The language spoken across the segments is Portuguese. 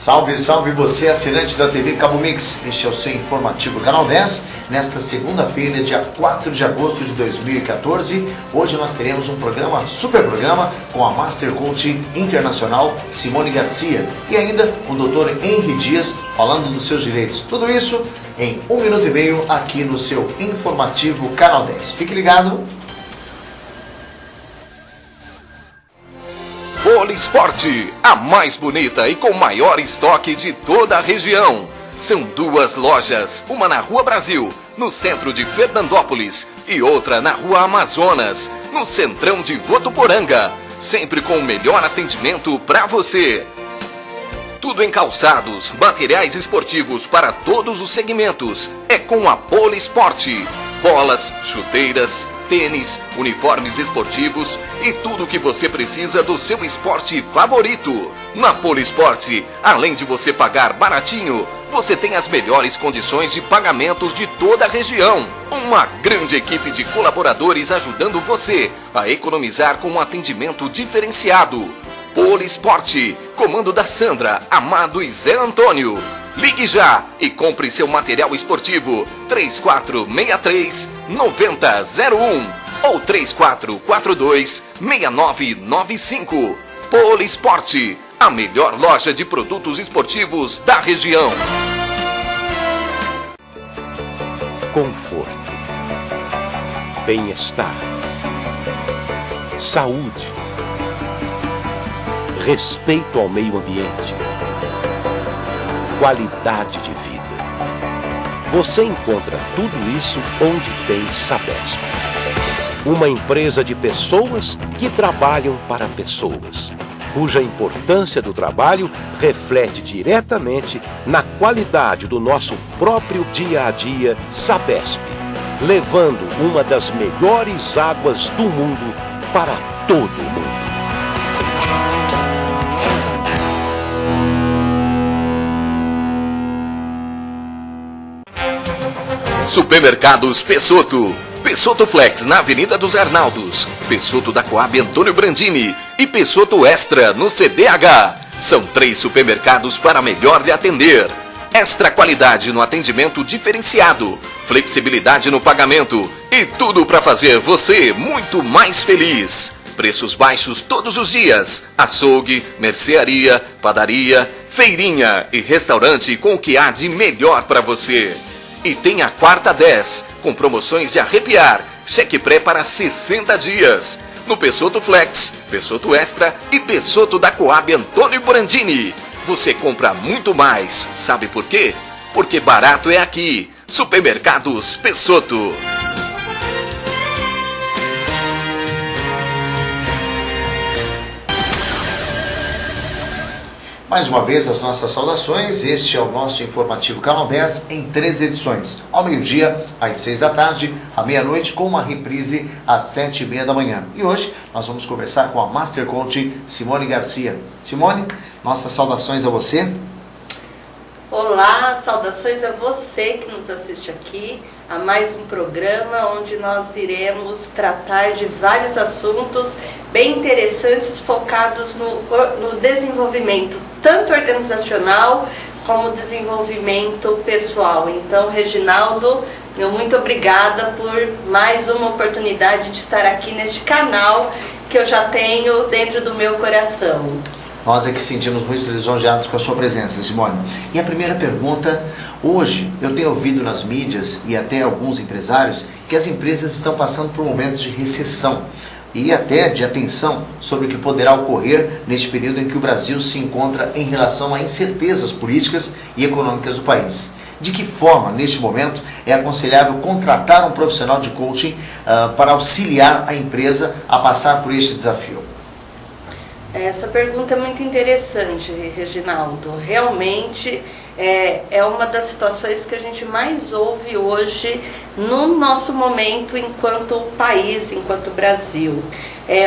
Salve, salve você, assinante da TV Cabo Mix. Este é o seu informativo Canal 10. Nesta segunda-feira, dia 4 de agosto de 2014, hoje nós teremos um programa, super programa, com a Master Coach Internacional Simone Garcia e ainda o Dr. Henry Dias falando dos seus direitos. Tudo isso em 1 minuto e meio aqui no seu informativo Canal 10. Fique ligado. Polisporte, a mais bonita e com maior estoque de toda a região. São duas lojas, uma na Rua Brasil, no centro de Fernandópolis, e outra na Rua Amazonas, no centrão de Votuporanga. Sempre com o melhor atendimento para você. Tudo em calçados, materiais esportivos para todos os segmentos. É com a Polisporte. Bolas, chuteiras, tênis, uniformes esportivos e tudo o que você precisa do seu esporte favorito. Na Polisporte, além de você pagar baratinho, você tem as melhores condições de pagamentos de toda a região. Uma grande equipe de colaboradores ajudando você a economizar com um atendimento diferenciado. Polisporte, comando da Sandra, Amado e Zé Antônio. Ligue já e compre seu material esportivo 3463-9001 ou 3442-6995. Polisporte, a melhor loja de produtos esportivos da região. Conforto, bem-estar, saúde, respeito ao meio ambiente, qualidade de vida. Você encontra tudo isso onde tem Sabesp. Uma empresa de pessoas que trabalham para pessoas, cuja importância do trabalho reflete diretamente na qualidade do nosso próprio dia a dia. Sabesp, levando uma das melhores águas do mundo para todo mundo. Supermercados Pessotto. Pessotto Flex na Avenida dos Arnaldos. Pessotto da Coab Antônio Brandini. E Pessotto Extra no CDH. São 3 supermercados para melhor lhe atender. Extra qualidade no atendimento diferenciado. Flexibilidade no pagamento. E tudo para fazer você muito mais feliz. Preços baixos todos os dias. Açougue, mercearia, padaria, feirinha e restaurante com o que há de melhor para você. E tem a quarta 10, com promoções de arrepiar, cheque pré para 60 dias. No Pessotto Flex, Pessotto Extra e Pessotto da Coab Antônio Brandini. Você compra muito mais, sabe por quê? Porque barato é aqui. Supermercados Pessotto. Mais uma vez as nossas saudações, este é o nosso informativo Canal 10 em 3 edições, ao meio-dia, às 6 da tarde, à meia-noite, com uma reprise às 7h30 da manhã. E hoje nós vamos conversar com a Master Coach Simone Garcia. Simone, nossas saudações a você. Olá, saudações a você que nos assiste aqui a mais um programa onde nós iremos tratar de vários assuntos bem interessantes focados no desenvolvimento tanto organizacional como desenvolvimento pessoal. Então, Reginaldo, meu muito obrigada por mais uma oportunidade de estar aqui neste canal que eu já tenho dentro do meu coração. Nós aqui sentimos muito lisonjeados com a sua presença, Simone. E a primeira pergunta, hoje eu tenho ouvido nas mídias e até alguns empresários que as empresas estão passando por momentos de recessão e até de atenção sobre o que poderá ocorrer neste período em que o Brasil se encontra em relação a incertezas políticas e econômicas do país. De que forma, neste momento, é aconselhável contratar um profissional de coaching para auxiliar a empresa a passar por este desafio? Essa pergunta é muito interessante, Reginaldo. Realmente é uma das situações que a gente mais ouve hoje no nosso momento enquanto país, enquanto Brasil.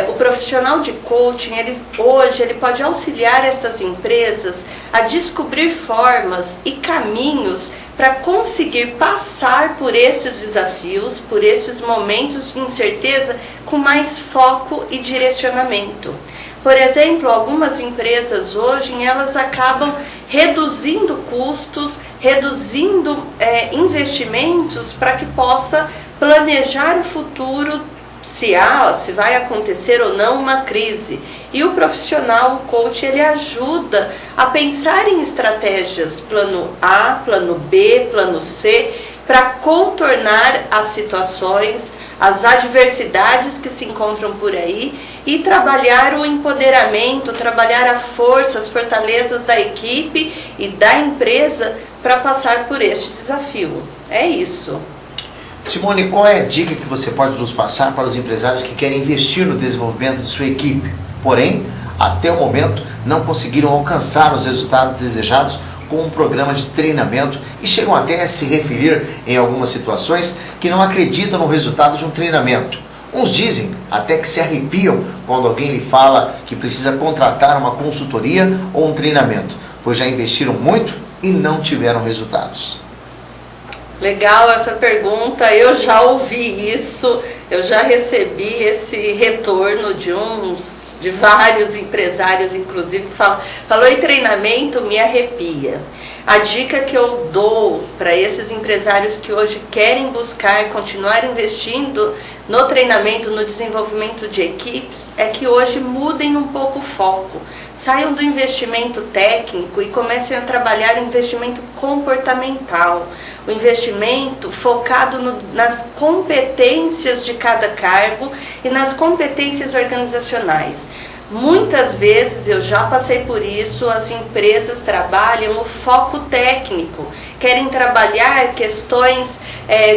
O profissional de coaching, hoje ele pode auxiliar estas empresas a descobrir formas e caminhos para conseguir passar por esses desafios, por esses momentos de incerteza com mais foco e direcionamento. Por exemplo, algumas empresas hoje, elas acabam reduzindo custos, reduzindo investimentos para que possa planejar o futuro, se vai acontecer ou não uma crise. E o profissional, o coach, ele ajuda a pensar em estratégias plano A, plano B, plano C, para contornar as situações, as adversidades que se encontram por aí e trabalhar o empoderamento, trabalhar a força, as fortalezas da equipe e da empresa para passar por este desafio. É isso. Simone, qual é a dica que você pode nos passar para os empresários que querem investir no desenvolvimento de sua equipe, porém, até o momento, não conseguiram alcançar os resultados desejados com um programa de treinamento e chegam até a se referir em algumas situações que não acreditam no resultado de um treinamento? Uns dizem até que se arrepiam quando alguém lhe fala que precisa contratar uma consultoria ou um treinamento, pois já investiram muito e não tiveram resultados. Legal essa pergunta, eu já ouvi isso, eu já recebi esse retorno de vários empresários, inclusive, que falou em treinamento, me arrepia. A dica que eu dou para esses empresários que hoje querem continuar investindo no treinamento, no desenvolvimento de equipes, é que hoje mudem um pouco o foco. Saiam do investimento técnico e comecem a trabalhar o investimento comportamental. O investimento focado nas competências de cada cargo e nas competências organizacionais. Muitas vezes, eu já passei por isso, as empresas trabalham o foco técnico, querem trabalhar questões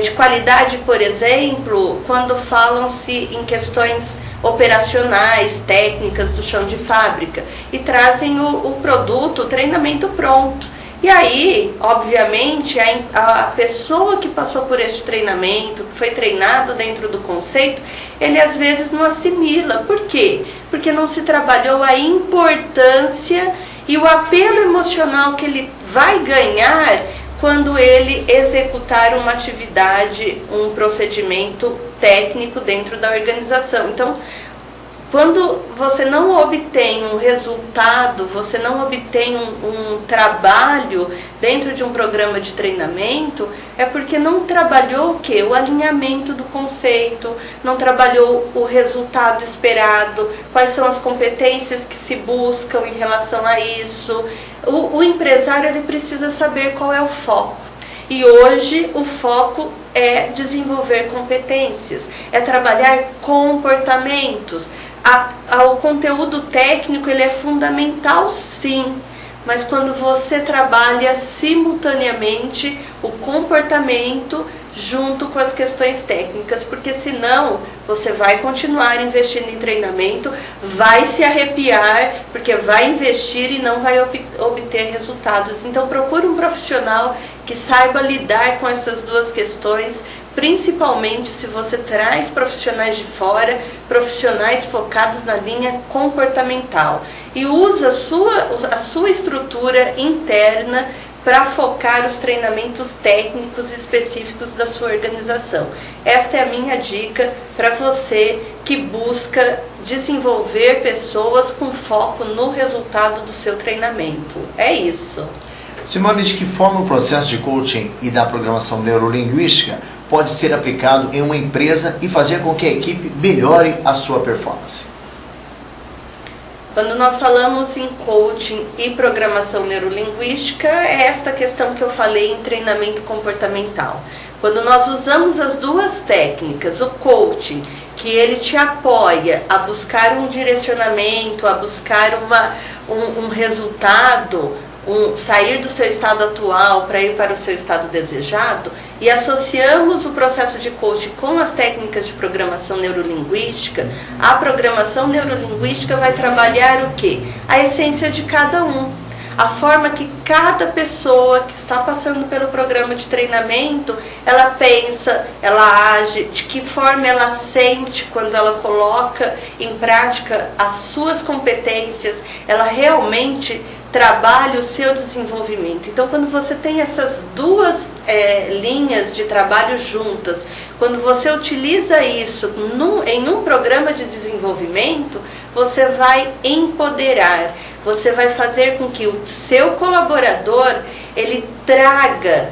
de qualidade, por exemplo, quando falam-se em questões operacionais, técnicas do chão de fábrica, e trazem o produto, o treinamento pronto. E aí, obviamente, a pessoa que passou por este treinamento, que foi treinado dentro do conceito, ele às vezes não assimila. Por quê? Porque não se trabalhou a importância e o apelo emocional que ele vai ganhar quando ele executar uma atividade, um procedimento técnico dentro da organização. Então, quando você não obtém um resultado, você não obtém um trabalho dentro de um programa de treinamento, é porque não trabalhou o quê? O alinhamento do conceito, não trabalhou o resultado esperado, quais são as competências que se buscam em relação a isso. O empresário, ele precisa saber qual é o foco. E hoje o foco é desenvolver competências, é trabalhar comportamentos. O conteúdo técnico, ele é fundamental, sim, mas quando você trabalha simultaneamente o comportamento junto com as questões técnicas, porque senão você vai continuar investindo em treinamento, vai se arrepiar, porque vai investir e não vai obter resultados. Então procure um profissional que saiba lidar com essas duas questões, principalmente se você traz profissionais de fora, profissionais focados na linha comportamental, e usa a sua estrutura interna para focar os treinamentos técnicos específicos da sua organização. Esta é a minha dica para você que busca desenvolver pessoas com foco no resultado do seu treinamento. É isso. Simone, de que forma o processo de coaching e da programação neurolinguística pode ser aplicado em uma empresa e fazer com que a equipe melhore a sua performance? Quando nós falamos em coaching e programação neurolinguística, é esta questão que eu falei em treinamento comportamental. Quando nós usamos as duas técnicas, o coaching, que ele te apoia a buscar um direcionamento, a buscar um resultado, sair do seu estado atual para ir para o seu estado desejado, e associamos o processo de coaching com as técnicas de programação neurolinguística, a programação neurolinguística vai trabalhar o quê? A essência de cada um. A forma que cada pessoa que está passando pelo programa de treinamento, ela pensa, ela age, de que forma ela sente quando ela coloca em prática as suas competências, ela realmente trabalha o seu desenvolvimento. Então, quando você tem essas duas linhas de trabalho juntas, quando você utiliza isso em um programa de desenvolvimento, você vai empoderar, você vai fazer com que o seu colaborador, ele traga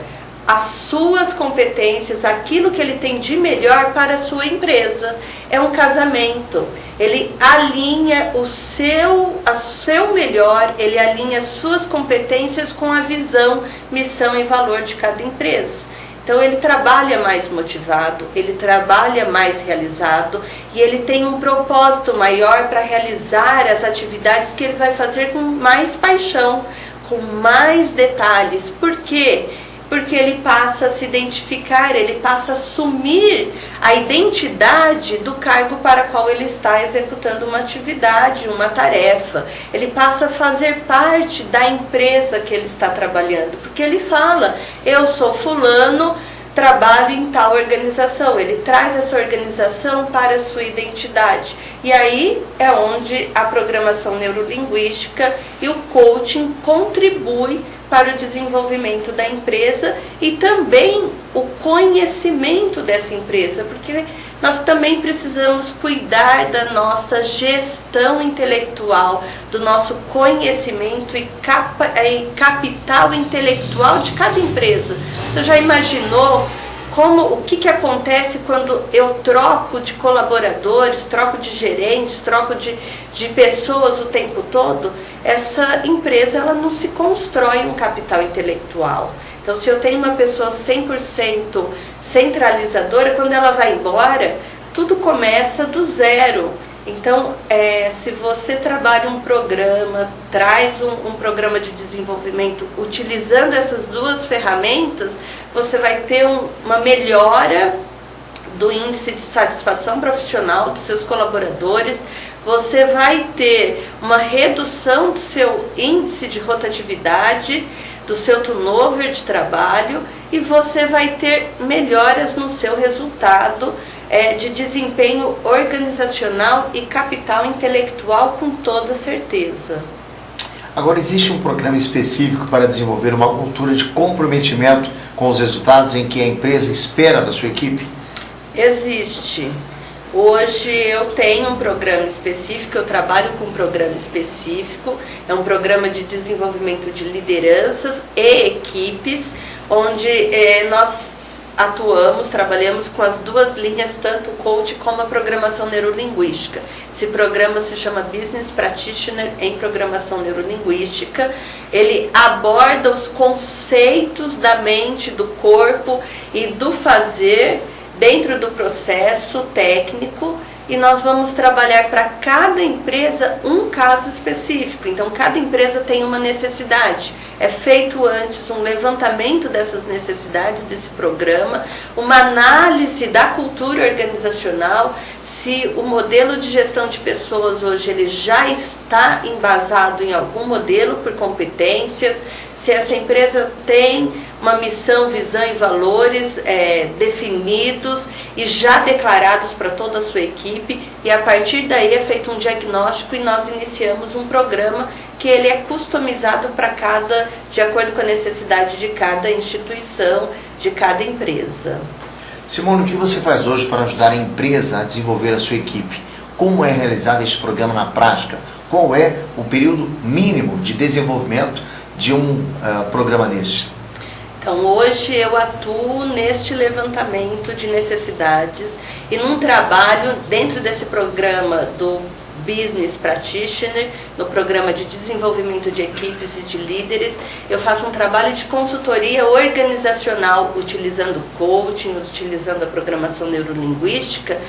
as suas competências, aquilo que ele tem de melhor para a sua empresa. É um casamento. Ele alinha o seu melhor, ele alinha as suas competências com a visão, missão e valor de cada empresa. Então ele trabalha mais motivado, ele trabalha mais realizado e ele tem um propósito maior para realizar as atividades que ele vai fazer com mais paixão, com mais detalhes. Por quê? Porque ele passa a se identificar, ele passa a assumir a identidade do cargo para qual ele está executando uma atividade, uma tarefa. Ele passa a fazer parte da empresa que ele está trabalhando, porque ele fala, eu sou fulano, trabalho em tal organização. Ele traz essa organização para a sua identidade. E aí é onde a programação neurolinguística e o coaching contribuem para o desenvolvimento da empresa e também o conhecimento dessa empresa, porque nós também precisamos cuidar da nossa gestão intelectual, do nosso conhecimento e capital intelectual de cada empresa. Você já imaginou o que acontece quando eu troco de colaboradores, troco de gerentes, troco de pessoas o tempo todo? Essa empresa ela não se constrói um capital intelectual. Então, se eu tenho uma pessoa 100% centralizadora, quando ela vai embora, tudo começa do zero. Então, se você trabalha um programa, traz um programa de desenvolvimento utilizando essas duas ferramentas, você vai ter uma melhora do índice de satisfação profissional dos seus colaboradores, você vai ter uma redução do seu índice de rotatividade, do seu turnover de trabalho e você vai ter melhoras no seu resultado de desempenho organizacional e capital intelectual com toda certeza. Agora, existe um programa específico para desenvolver uma cultura de comprometimento com os resultados em que a empresa espera da sua equipe? Existe. Hoje eu tenho um programa específico, eu trabalho com um programa específico, é um programa de desenvolvimento de lideranças e equipes, onde nós trabalhamos com as duas linhas, tanto o coach como a programação neurolinguística. Esse programa se chama Business Practitioner em Programação Neurolinguística. Ele aborda os conceitos da mente, do corpo e do fazer dentro do processo técnico, e nós vamos trabalhar para cada empresa um caso específico. Então, cada empresa tem uma necessidade. É feito antes um levantamento dessas necessidades desse programa, uma análise da cultura organizacional, se o modelo de gestão de pessoas hoje ele já está embasado em algum modelo por competências, se essa empresa tem uma missão, visão e valores definidos e já declarados para toda a sua equipe, e a partir daí é feito um diagnóstico e nós iniciamos um programa que ele é customizado para de acordo com a necessidade de cada instituição, de cada empresa. Simone, o que você faz hoje para ajudar a empresa a desenvolver a sua equipe? Como é realizado este programa na prática? Qual é o período mínimo de desenvolvimento de um programa deste? Então, hoje eu atuo neste levantamento de necessidades e num trabalho dentro desse programa do Business Practitioner, no programa de desenvolvimento de equipes e de líderes. Eu faço um trabalho de consultoria organizacional, utilizando coaching, utilizando a programação neurolinguística,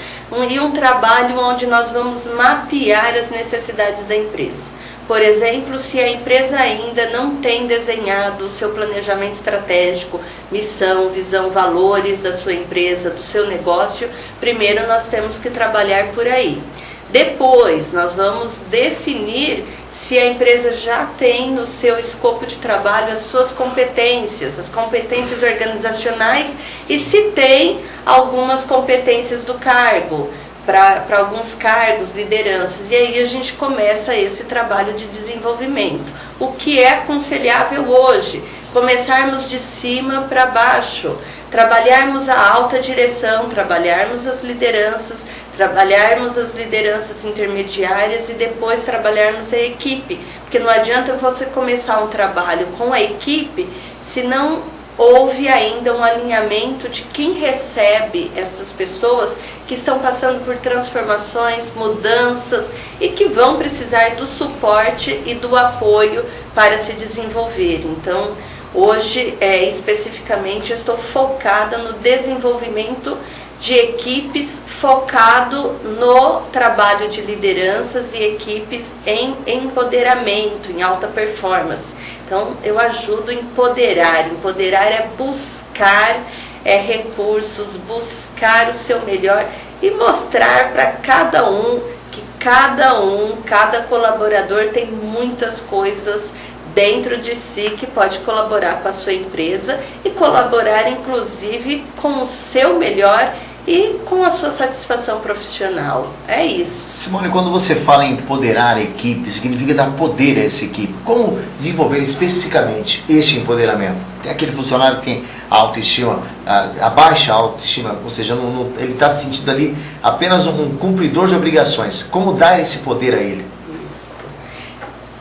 e um trabalho onde nós vamos mapear as necessidades da empresa. Por exemplo, se a empresa ainda não tem desenhado o seu planejamento estratégico, missão, visão, valores da sua empresa, do seu negócio, primeiro nós temos que trabalhar por aí. Depois, nós vamos definir se a empresa já tem no seu escopo de trabalho as suas competências, as competências organizacionais, e se tem algumas competências do cargo, para alguns cargos, lideranças. E aí a gente começa esse trabalho de desenvolvimento. O que é aconselhável hoje? Começarmos de cima para baixo, trabalharmos a alta direção, trabalharmos as lideranças, trabalharmos as lideranças intermediárias e depois trabalharmos a equipe, porque não adianta você começar um trabalho com a equipe se não houve ainda um alinhamento de quem recebe essas pessoas que estão passando por transformações, mudanças e que vão precisar do suporte e do apoio para se desenvolver. Então, hoje, especificamente, eu estou focada no desenvolvimento de equipes, focado no trabalho de lideranças e equipes em empoderamento, em alta performance. Então, eu ajudo a empoderar. Empoderar é buscar recursos, buscar o seu melhor e mostrar para cada um que cada colaborador tem muitas coisas dentro de si que pode colaborar com a sua empresa e colaborar inclusive com o seu melhor e com a sua satisfação profissional. É isso. Simone, quando você fala em empoderar a equipe, significa dar poder a essa equipe. Como desenvolver especificamente este empoderamento? Tem aquele funcionário que tem a autoestima, a baixa autoestima, ou seja, ele está se sentindo ali apenas um cumpridor de obrigações. Como dar esse poder a ele?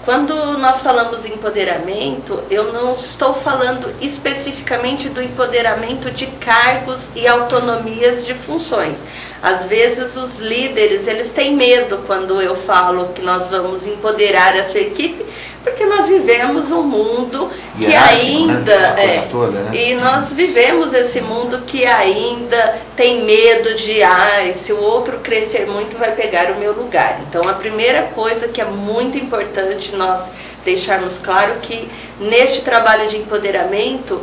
Quando nós falamos em empoderamento, eu não estou falando especificamente do empoderamento de cargos e autonomias de funções. Às vezes os líderes, eles têm medo quando eu falo que nós vamos empoderar a sua equipe, porque nós vivemos um mundo que ainda... E nós vivemos esse mundo que ainda tem medo de, se o outro crescer muito vai pegar o meu lugar. Então a primeira coisa que é muito importante nós deixarmos claro que neste trabalho de empoderamento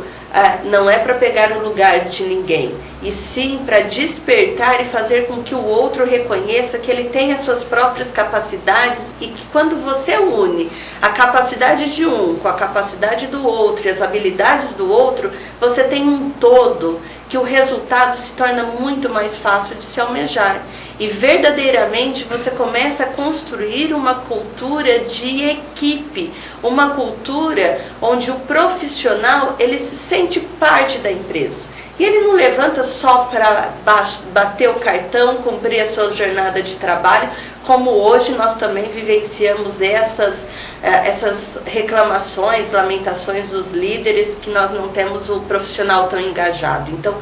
não é para pegar o lugar de ninguém, e sim para despertar e fazer com que o outro reconheça que ele tem as suas próprias capacidades e que quando você une a capacidade de um com a capacidade do outro e as habilidades do outro, você tem um todo que o resultado se torna muito mais fácil de se almejar. E verdadeiramente você começa a construir uma cultura de equipe, uma cultura onde o profissional ele se sente parte da empresa. E ele não levanta só para bater o cartão, cumprir a sua jornada de trabalho, como hoje nós também vivenciamos essas reclamações, lamentações dos líderes que nós não temos o profissional tão engajado. Então,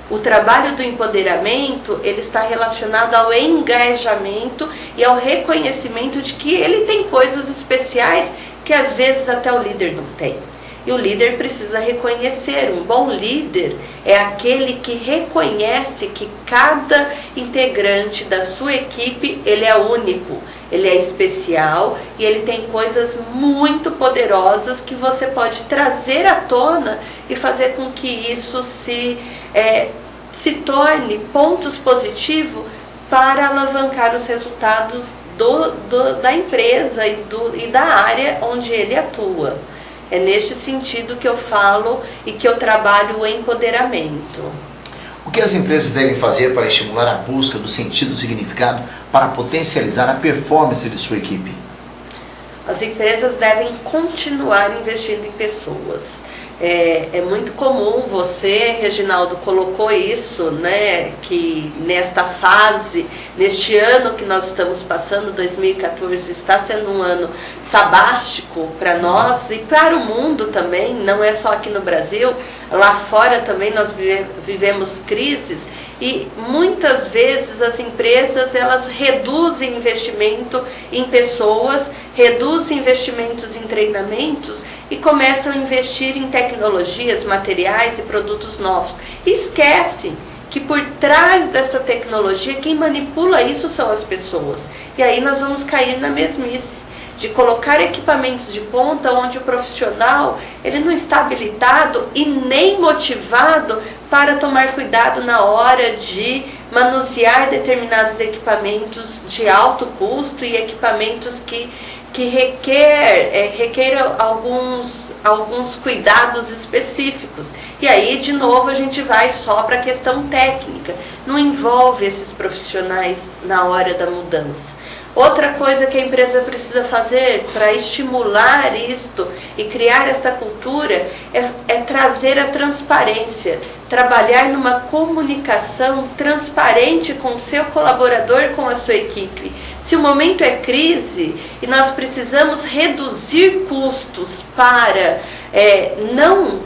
o trabalho do empoderamento, ele está relacionado ao engajamento e ao reconhecimento de que ele tem coisas especiais que às vezes até o líder não tem. E o líder precisa reconhecer. Um bom líder é aquele que reconhece que cada integrante da sua equipe, ele é único, ele é especial e ele tem coisas muito poderosas que você pode trazer à tona e fazer com que isso se torne pontos positivos para alavancar os resultados da empresa e da área onde ele atua. É neste sentido que eu falo e que eu trabalho o empoderamento. O que as empresas devem fazer para estimular a busca do sentido e significado para potencializar a performance de sua equipe? As empresas devem continuar investindo em pessoas. É muito comum, você, Reginaldo, colocou isso, né, que nesta fase, neste ano que nós estamos passando, 2014, está sendo um ano sabático para nós e para o mundo também, não é só aqui no Brasil, lá fora também nós vivemos crises e muitas vezes as empresas elas reduzem investimento em pessoas, reduzem investimentos em treinamentos e começam a investir em tecnologias, materiais e produtos novos. E esquecem que por trás dessa tecnologia, quem manipula isso são as pessoas. E aí nós vamos cair na mesmice de colocar equipamentos de ponta onde o profissional ele não está habilitado e nem motivado para tomar cuidado na hora de manusear determinados equipamentos de alto custo e equipamentos que requer alguns cuidados específicos. E aí, de novo, a gente vai só para a questão técnica. Não envolve esses profissionais na hora da mudança. Outra coisa que a empresa precisa fazer para estimular isto e criar esta cultura é trazer a transparência, trabalhar numa comunicação transparente com o seu colaborador, com a sua equipe. Se o momento é crise e nós precisamos reduzir custos para não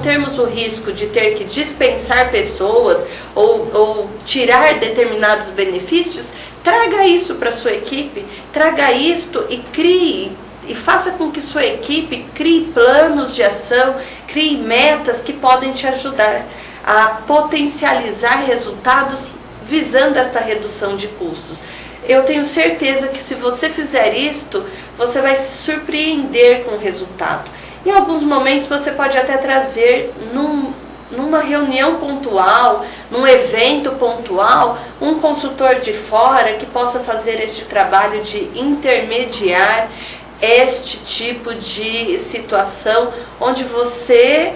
termos o risco de ter que dispensar pessoas ou tirar determinados benefícios, traga isso para a sua equipe, traga isto e crie, e faça com que sua equipe crie planos de ação, crie metas que podem te ajudar a potencializar resultados visando esta redução de custos. Eu tenho certeza que se você fizer isto, você vai se surpreender com o resultado. Em alguns momentos você pode até trazer numa reunião pontual, num evento pontual, um consultor de fora que possa fazer este trabalho de intermediar este tipo de situação, onde você,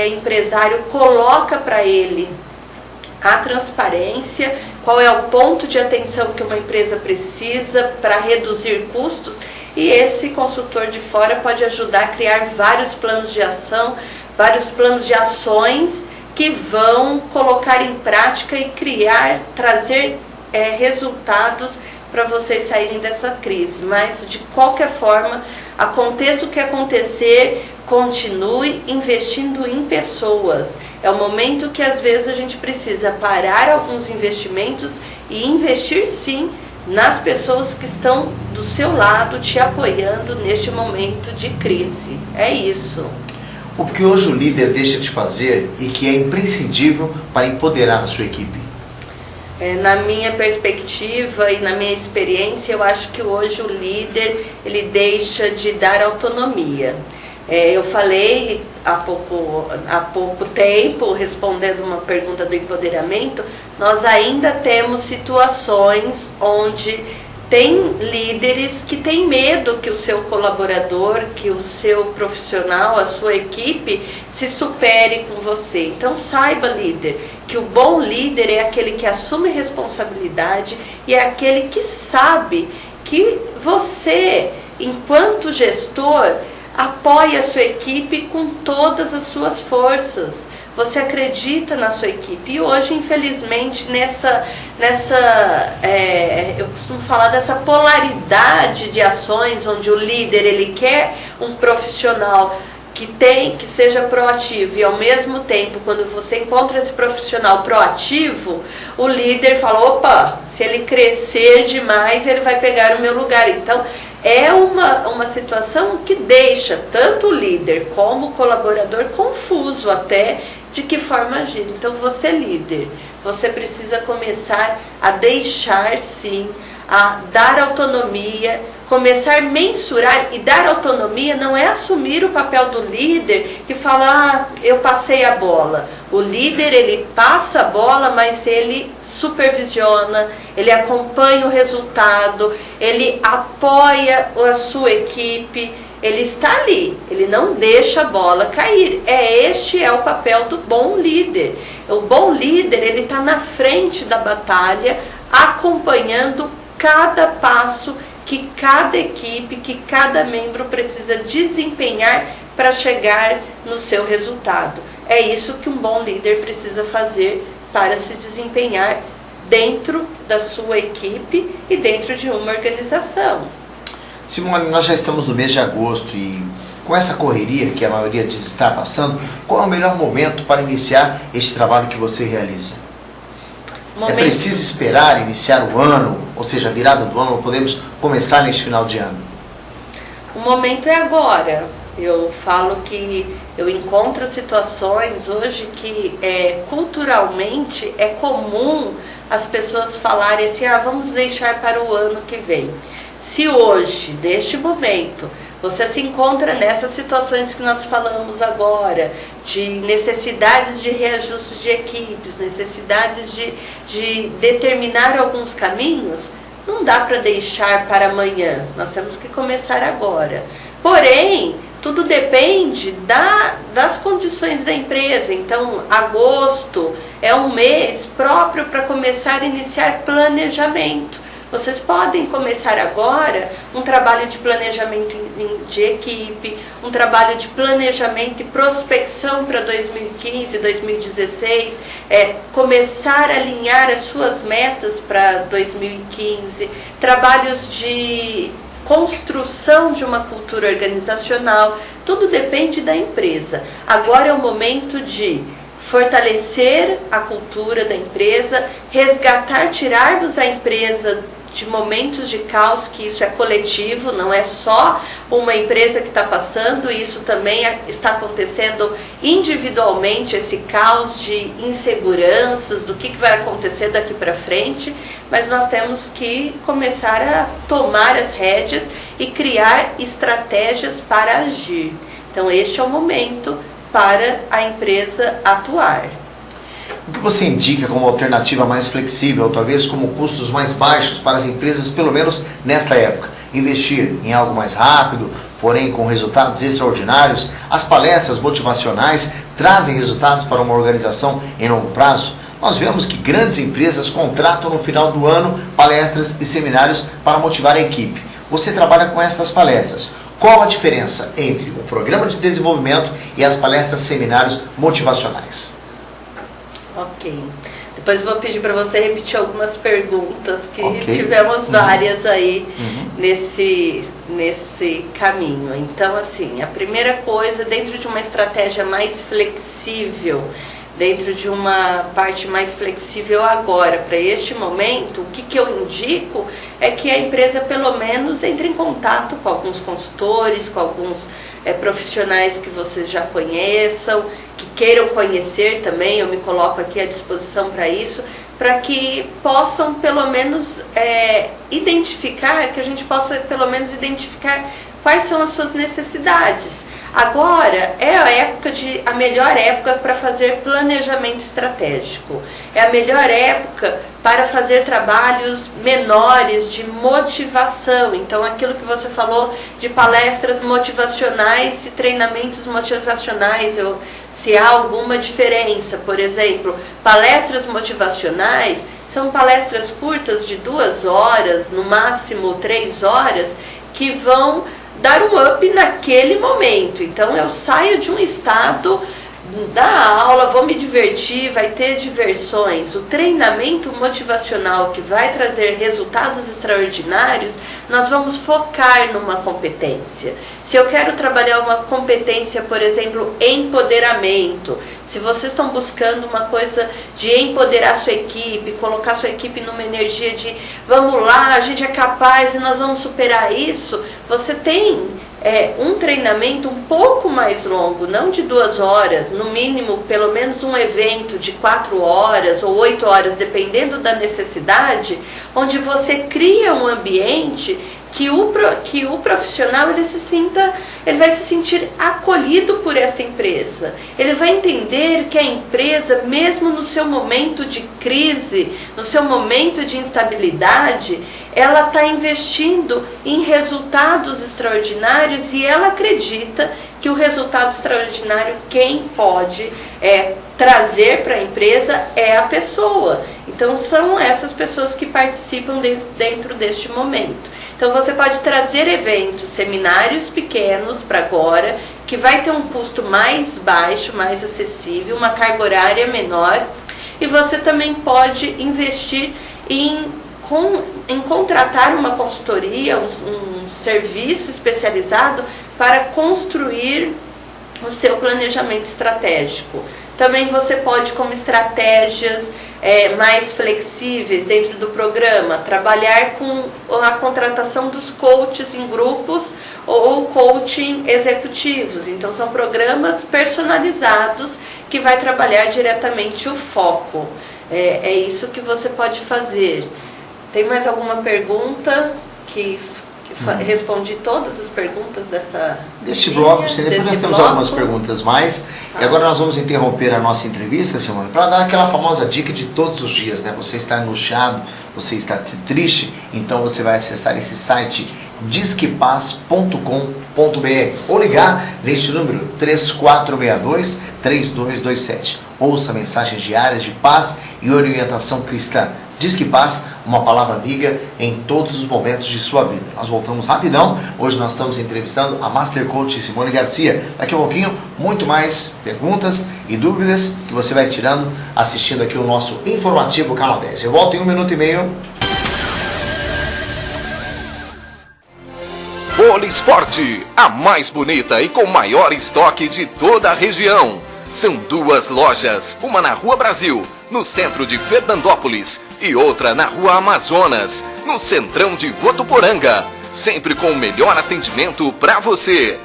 empresário, coloca para ele a transparência, qual é o ponto de atenção que uma empresa precisa para reduzir custos, e esse consultor de fora pode ajudar a criar vários planos de ação, vários planos de ações que vão colocar em prática e trazer resultados para vocês saírem dessa crise. Mas, de qualquer forma, aconteça o que acontecer, continue investindo em pessoas. É o momento que, às vezes, a gente precisa parar alguns investimentos e investir, sim, nas pessoas que estão do seu lado, te apoiando neste momento de crise. É isso. O que hoje o líder deixa de fazer e que é imprescindível para empoderar a sua equipe? Na minha perspectiva e na minha experiência, eu acho que hoje o líder ele deixa de dar autonomia. Eu falei há pouco tempo, respondendo uma pergunta do empoderamento, nós ainda temos situações onde tem líderes que têm medo que o seu colaborador, que o seu profissional, a sua equipe se supere com você. Então saiba, líder, que o bom líder é aquele que assume responsabilidade e é aquele que sabe que você, enquanto gestor, apoia a sua equipe com todas as suas forças. Você acredita na sua equipe. E hoje, infelizmente, eu costumo falar dessa polaridade de ações, onde o líder ele quer um profissional que seja proativo, e ao mesmo tempo, quando você encontra esse profissional proativo, o líder fala, opa, se ele crescer demais, ele vai pegar o meu lugar. Então, é uma situação que deixa tanto o líder como o colaborador confuso até de que forma agir. Então, você líder, você precisa começar a deixar, sim, a dar autonomia, começar a mensurar. E dar autonomia não é assumir o papel do líder que fala, eu passei a bola. O líder, ele passa a bola, mas ele supervisiona, ele acompanha o resultado, ele apoia a sua equipe, ele está ali, ele não deixa a bola cair. Este é o papel do bom líder. O bom líder, ele está na frente da batalha, acompanhando cada passo que cada equipe, que cada membro precisa desempenhar para chegar no seu resultado. É isso que um bom líder precisa fazer para se desempenhar dentro da sua equipe e dentro de uma organização. Simone, nós já estamos no mês de agosto e com essa correria que a maioria diz estar passando, qual é o melhor momento para iniciar este trabalho que você realiza? É preciso esperar iniciar o ano, ou seja, a virada do ano, ou podemos começar neste final de ano? O momento é agora. Eu falo que eu encontro situações hoje que culturalmente é comum as pessoas falarem assim, vamos deixar para o ano que vem. Se hoje, neste momento, você se encontra nessas situações que nós falamos agora, de necessidades de reajuste de equipes, necessidades de determinar alguns caminhos, não dá para deixar para amanhã, nós temos que começar agora. Porém, tudo depende das condições da empresa. Então, agosto é um mês próprio para começar a iniciar planejamento. vocês podem começar agora um trabalho de planejamento de equipe, um trabalho de planejamento e prospecção para 2015, 2016, começar a alinhar as suas metas para 2015, trabalhos de construção de uma cultura organizacional, tudo depende da empresa. Agora é o momento de fortalecer a cultura da empresa, resgatar, tirarmos a empresa de momentos de caos, que isso é coletivo, não é só uma empresa que está passando, isso também está acontecendo individualmente, esse caos de inseguranças, do que vai acontecer daqui para frente, mas nós temos que começar a tomar as rédeas e criar estratégias para agir. Então este é o momento para a empresa atuar. O que você indica como alternativa mais flexível, ou talvez como custos mais baixos para as empresas, pelo menos nesta época? Investir em algo mais rápido, porém com resultados extraordinários? As palestras motivacionais trazem resultados para uma organização em longo prazo? Nós vemos que grandes empresas contratam no final do ano palestras e seminários para motivar a equipe. Você trabalha com essas palestras. Qual a diferença entre o programa de desenvolvimento e as palestras seminários motivacionais? Ok. Depois vou pedir para você repetir algumas perguntas, que tivemos várias aí nesse caminho. Então, assim, a primeira coisa, dentro de uma estratégia mais flexível, dentro de uma parte mais flexível agora, para este momento, o que eu indico é que a empresa pelo menos entre em contato com alguns consultores, com alguns profissionais que vocês já conheçam, que queiram conhecer também, eu me coloco aqui à disposição para isso, para que possam pelo menos identificar, que a gente possa pelo menos identificar quais são as suas necessidades. Agora é a melhor época para fazer planejamento estratégico. É a melhor época para fazer trabalhos menores de motivação. Então, aquilo que você falou de palestras motivacionais e treinamentos motivacionais, se há alguma diferença. Por exemplo, palestras motivacionais são palestras curtas de 2 horas, no máximo 3 horas, que vão dar um up naquele momento. Então eu saio de um estado da aula, vou me divertir, vai ter diversões. O treinamento motivacional que vai trazer resultados extraordinários, nós vamos focar numa competência. Se eu quero trabalhar uma competência, por exemplo, empoderamento, se vocês estão buscando uma coisa de empoderar sua equipe, colocar sua equipe numa energia de vamos lá, a gente é capaz e nós vamos superar isso, você tem um treinamento um pouco mais longo, não de 2 horas, no mínimo pelo menos um evento de 4 horas ou 8 horas, dependendo da necessidade, onde você cria um ambiente que o profissional ele vai se sentir acolhido por essa empresa. Ele vai entender que a empresa, mesmo no seu momento de crise, no seu momento de instabilidade, ela está investindo em resultados extraordinários e ela acredita que o resultado extraordinário, quem pode trazer para a empresa é a pessoa. Então são essas pessoas que participam dentro deste momento. Então você pode trazer eventos, seminários pequenos para agora, que vai ter um custo mais baixo, mais acessível, uma carga horária menor, e você também pode investir em contratar uma consultoria, um serviço especializado para construir o seu planejamento estratégico. Também você pode, como estratégias mais flexíveis dentro do programa, trabalhar com a contratação dos coaches em grupos ou coaching executivos. Então, são programas personalizados que vai trabalhar diretamente o foco. É isso que você pode fazer. Tem mais alguma pergunta que respondi todas as perguntas deste bloco? Sim, depois nós temos algumas perguntas mais. E agora nós vamos interromper a nossa entrevista, Simone, para dar aquela famosa dica de todos os dias, né? Você está angustiado, você está triste, então você vai acessar esse site disquepaz.com.br ou ligar neste número 3462-3227. Ouça mensagens diárias de paz e orientação cristã. Disque Paz, uma palavra amiga em todos os momentos de sua vida. Nós voltamos rapidão. Hoje nós estamos entrevistando a Master Coach Simone Garcia. Daqui a pouquinho, muito mais perguntas e dúvidas que você vai tirando assistindo aqui o nosso informativo Canal 10. Eu volto em 1 minuto e meio. Polisporte, a mais bonita e com maior estoque de toda a região. São 2 lojas, uma na Rua Brasil, no centro de Fernandópolis, e outra na Rua Amazonas, no centrão de Votuporanga. Sempre com o melhor atendimento para você.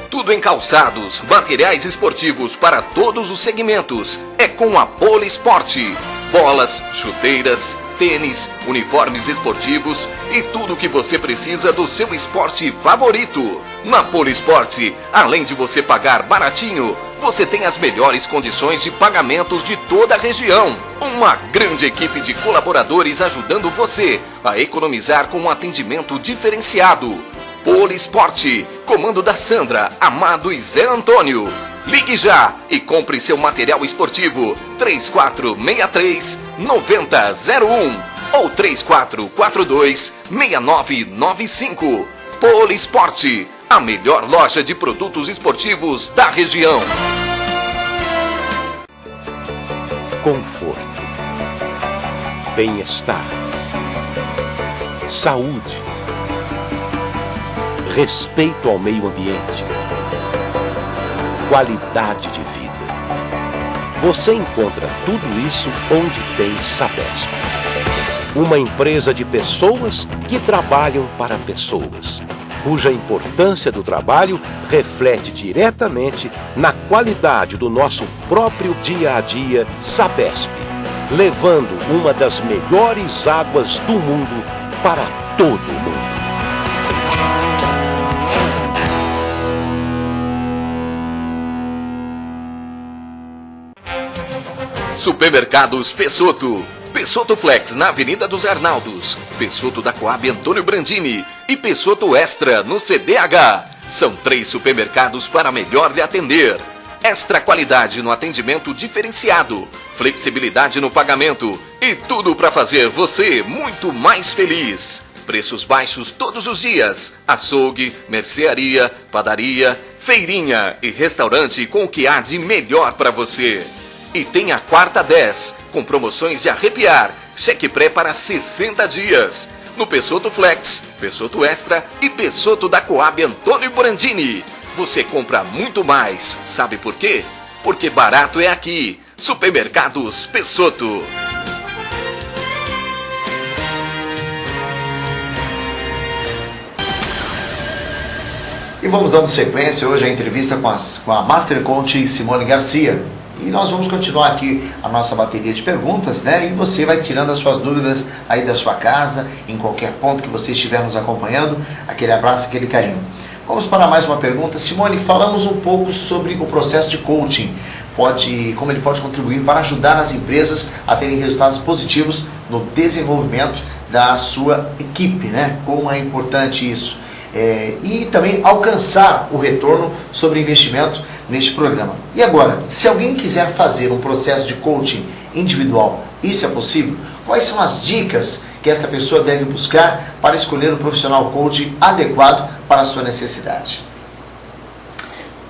Tudo em calçados, materiais esportivos para todos os segmentos. É com a Polisporte. Bolas, chuteiras, tênis, uniformes esportivos e tudo o que você precisa do seu esporte favorito. Na Polisporte, além de você pagar baratinho, você tem as melhores condições de pagamentos de toda a região. Uma grande equipe de colaboradores ajudando você a economizar com um atendimento diferenciado. Polisporte, comando da Sandra, Amado e Zé Antônio. Ligue já e compre seu material esportivo 3463-9001 ou 3442-6995. Polisporte, a melhor loja de produtos esportivos da região. Conforto, bem-estar, saúde, respeito ao meio ambiente, qualidade de vida. Você encontra tudo isso onde tem Sabesp. Uma empresa de pessoas que trabalham para pessoas, cuja importância do trabalho reflete diretamente na qualidade do nosso próprio dia a dia. Sabesp, levando uma das melhores águas do mundo para todo mundo. Supermercados Pessotto. Pessotto Flex na Avenida dos Arnaldos, Pessotto da Coab Antônio Brandini e Pessotto Extra no CDH. São 3 supermercados para melhor lhe atender. Extra qualidade no atendimento diferenciado, flexibilidade no pagamento e tudo para fazer você muito mais feliz. Preços baixos todos os dias. Açougue, mercearia, padaria, feirinha e restaurante com o que há de melhor para você. E tem a quarta 10, com promoções de arrepiar, cheque pré para 60 dias. No Pessotto Flex, Pessotto Extra e Pessotto da Coab Antônio Brandini. Você compra muito mais, sabe por quê? Porque barato é aqui. Supermercados Pessotto. E vamos dando sequência hoje à entrevista com a Master Coach Simone Garcia. E nós vamos continuar aqui a nossa bateria de perguntas, né? E você vai tirando as suas dúvidas aí da sua casa, em qualquer ponto que você estiver nos acompanhando. Aquele abraço, aquele carinho. Vamos para mais uma pergunta. Simone, falamos um pouco sobre o processo de coaching. Como ele pode contribuir para ajudar as empresas a terem resultados positivos no desenvolvimento da sua equipe, né? Como é importante isso. E também alcançar o retorno sobre investimento neste programa. E agora, se alguém quiser fazer um processo de coaching individual, isso é possível? Quais são as dicas que esta pessoa deve buscar para escolher um profissional coaching adequado para a sua necessidade?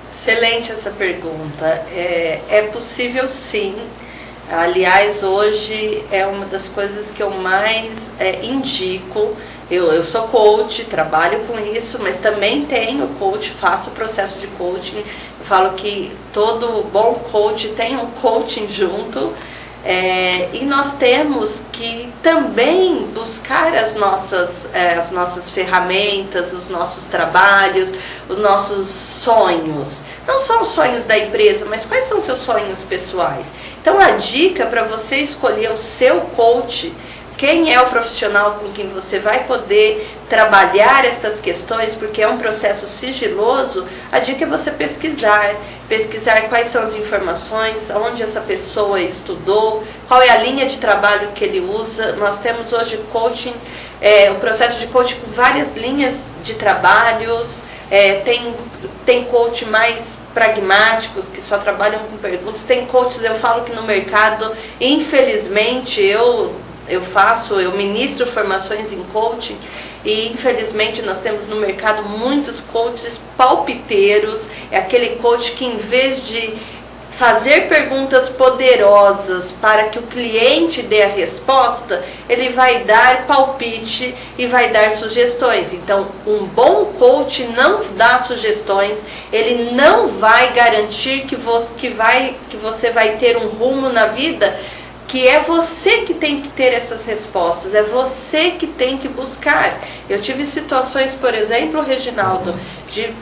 Excelente essa pergunta. É possível sim. Aliás, hoje é uma das coisas que eu mais indico. Eu sou coach, trabalho com isso, mas também tenho coach, faço o processo de coaching. Eu falo que todo bom coach tem um coaching junto. E nós temos que também buscar as nossas ferramentas, os nossos trabalhos, os nossos sonhos. Não só os sonhos da empresa, mas quais são os seus sonhos pessoais? Então a dica para você escolher o seu coach, quem é o profissional com quem você vai poder trabalhar estas questões, porque é um processo sigiloso, a dica é você pesquisar quais são as informações, onde essa pessoa estudou, qual é a linha de trabalho que ele usa. Nós temos hoje coaching, o processo de coaching com várias linhas de trabalhos, tem coach mais pragmáticos, que só trabalham com perguntas, tem coaches, eu falo que no mercado, infelizmente, eu eu ministro formações em coaching e infelizmente nós temos no mercado muitos coaches palpiteiros, é aquele coach que em vez de fazer perguntas poderosas para que o cliente dê a resposta, ele vai dar palpite e vai dar sugestões. Então, um bom coach não dá sugestões, ele não vai garantir que você vai ter um rumo na vida, que é você que tem que ter essas respostas, é você que tem que buscar. Eu tive situações, por exemplo, Reginaldo,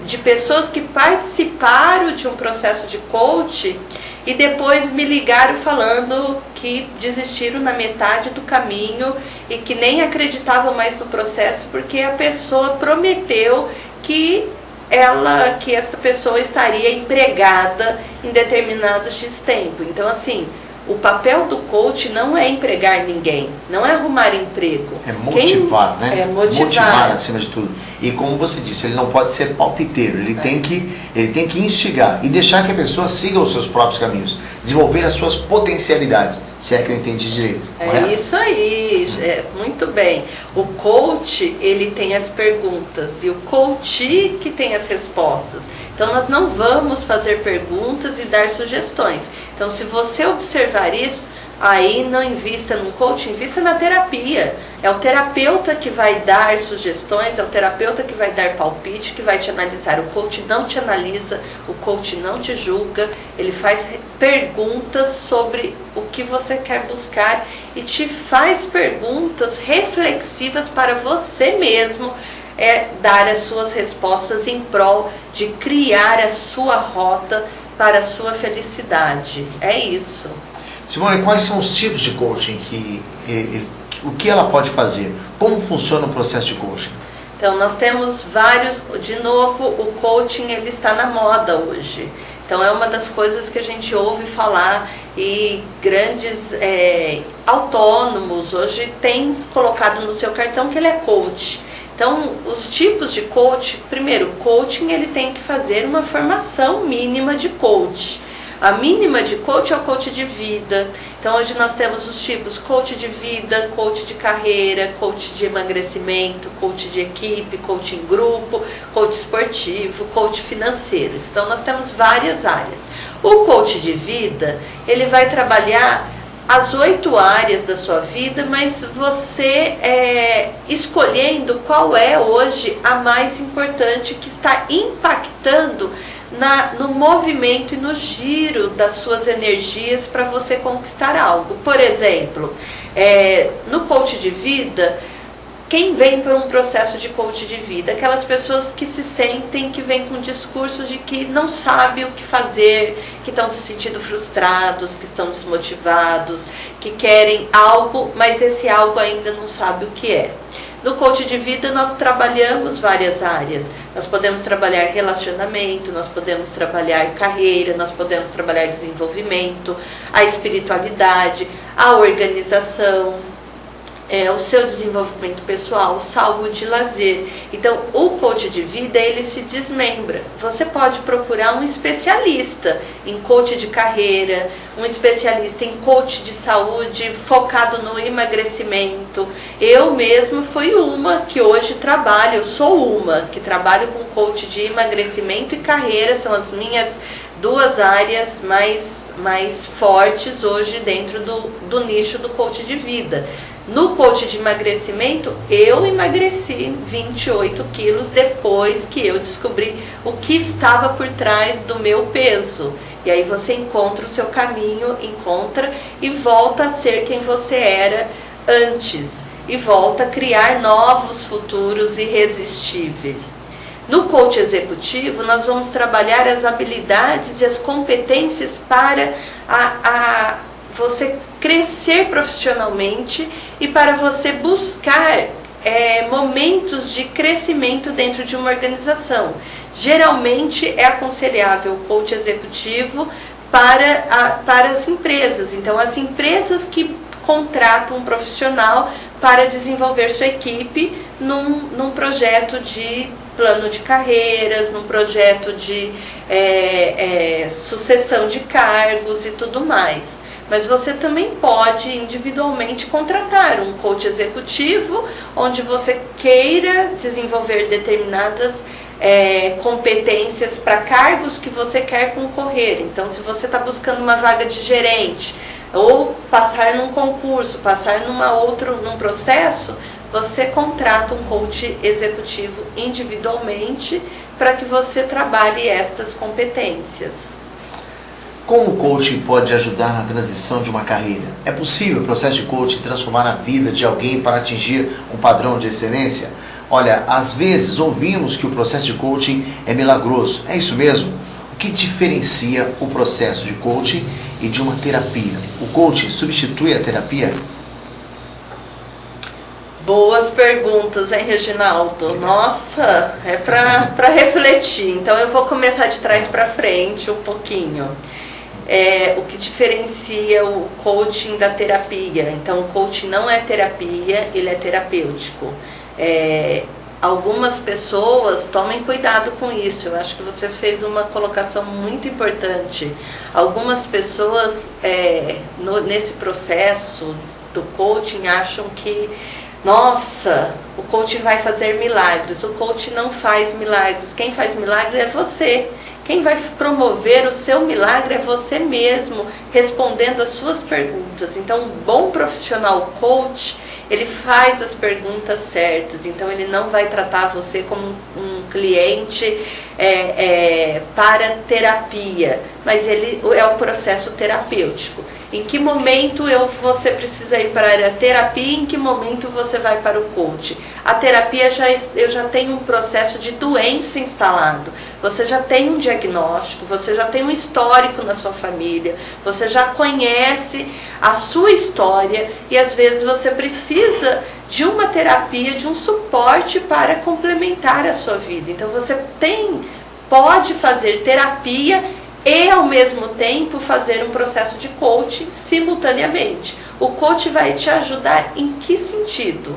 de pessoas que participaram de um processo de coach e depois me ligaram falando que desistiram na metade do caminho e que nem acreditavam mais no processo porque a pessoa prometeu que esta pessoa estaria empregada em determinado X tempo. Então, assim, o papel do coach não é empregar ninguém, não é arrumar emprego. É motivar, né? É motivar acima de tudo. E como você disse, ele não pode ser palpiteiro, ele tem que instigar e deixar que a pessoa siga os seus próprios caminhos, desenvolver as suas potencialidades, se é que eu entendi direito. É isso aí, muito bem. O coach, ele tem as perguntas e o coach que tem as respostas. Então nós não vamos fazer perguntas e dar sugestões. Então se você observar isso, aí não invista no coach, invista na terapia. É o terapeuta que vai dar sugestões, é o terapeuta que vai dar palpite, que vai te analisar. O coach não te analisa, o coach não te julga, ele faz perguntas sobre o que você quer buscar e te faz perguntas reflexivas para você mesmo dar as suas respostas em prol de criar a sua rota para a sua felicidade. É isso. Simone, quais são os tipos de coaching o que ela pode fazer? Como funciona o processo de coaching? Então, nós temos vários, de novo, o coaching ele está na moda hoje. Então, é uma das coisas que a gente ouve falar e grandes autônomos hoje têm colocado no seu cartão que ele é coach. Então, os tipos de coach, primeiro, o coaching ele tem que fazer uma formação mínima de coach. A mínima de coach é o coach de vida. Então, hoje nós temos os tipos coach de vida, coach de carreira, coach de emagrecimento, coach de equipe, coach em grupo, coach esportivo, coach financeiro. Então, nós temos várias áreas. O coach de vida, ele vai trabalhar as 8 áreas da sua vida, mas você escolhendo qual é hoje a mais importante que está impactando no movimento e no giro das suas energias para você conquistar algo. Por exemplo, no coach de vida, quem vem por um processo de coach de vida? Aquelas pessoas que se sentem, que vêm com discursos de que não sabem o que fazer, que estão se sentindo frustrados, que estão desmotivados, que querem algo, mas esse algo ainda não sabe o que é. No coach de vida nós trabalhamos várias áreas. Nós podemos trabalhar relacionamento, nós podemos trabalhar carreira, nós podemos trabalhar desenvolvimento, a espiritualidade, a organização, o seu desenvolvimento pessoal, saúde e lazer. Então, o coach de vida, ele se desmembra. Você pode procurar um especialista em coach de carreira, um especialista em coach de saúde, focado no emagrecimento. Eu mesmo fui uma que hoje trabalho, eu sou uma que trabalho com coach de emagrecimento e carreira, são as minhas 2 áreas mais fortes hoje dentro do nicho do coach de vida. No coach de emagrecimento, eu emagreci 28 quilos depois que eu descobri o que estava por trás do meu peso. E aí você encontra o seu caminho, encontra e volta a ser quem você era antes. E volta a criar novos futuros irresistíveis. No coach executivo, nós vamos trabalhar as habilidades e as competências para você crescer profissionalmente e para você buscar momentos de crescimento dentro de uma organização. Geralmente é aconselhável o coach executivo para as empresas. Então, as empresas que contratam um profissional para desenvolver sua equipe num projeto de plano de carreiras, num projeto de sucessão de cargos e tudo mais. mas você também pode individualmente contratar um coach executivo, onde você queira desenvolver determinadas competências para cargos que você quer concorrer. Então, se você está buscando uma vaga de gerente, ou passar num concurso, passar num processo, você contrata um coach executivo individualmente para que você trabalhe estas competências. Como o coaching pode ajudar na transição de uma carreira? É possível o processo de coaching transformar a vida de alguém para atingir um padrão de excelência? Olha, às vezes ouvimos que o processo de coaching é milagroso. É isso mesmo? O que diferencia o processo de coaching e de uma terapia? O coaching substitui a terapia? Boas perguntas, hein, Reginaldo? Nossa, é para refletir. Então eu vou começar de trás para frente um pouquinho. O que diferencia o coaching da terapia? Então o coaching não é terapia, ele é terapêutico. Algumas pessoas, tomem cuidado com isso, eu acho que você fez uma colocação muito importante. Algumas pessoas nesse processo do coaching acham que, nossa, o coaching vai fazer milagres. O coaching não faz milagres, quem faz milagre é você. Quem vai promover o seu milagre é você mesmo, respondendo as suas perguntas. Então, um bom profissional coach, ele faz as perguntas certas. Então, ele não vai tratar você como um cliente para terapia, mas ele é o processo terapêutico. Em que momento você precisa ir para a terapia, em que momento você vai para o coach? A terapia, eu já tenho um processo de doença instalado. Você já tem um diagnóstico, você já tem um histórico na sua família, você já conhece a sua história e às vezes você precisa de uma terapia, de um suporte para complementar a sua vida. Então você pode fazer terapia e ao mesmo tempo fazer um processo de coaching simultaneamente. O coach vai te ajudar em que sentido?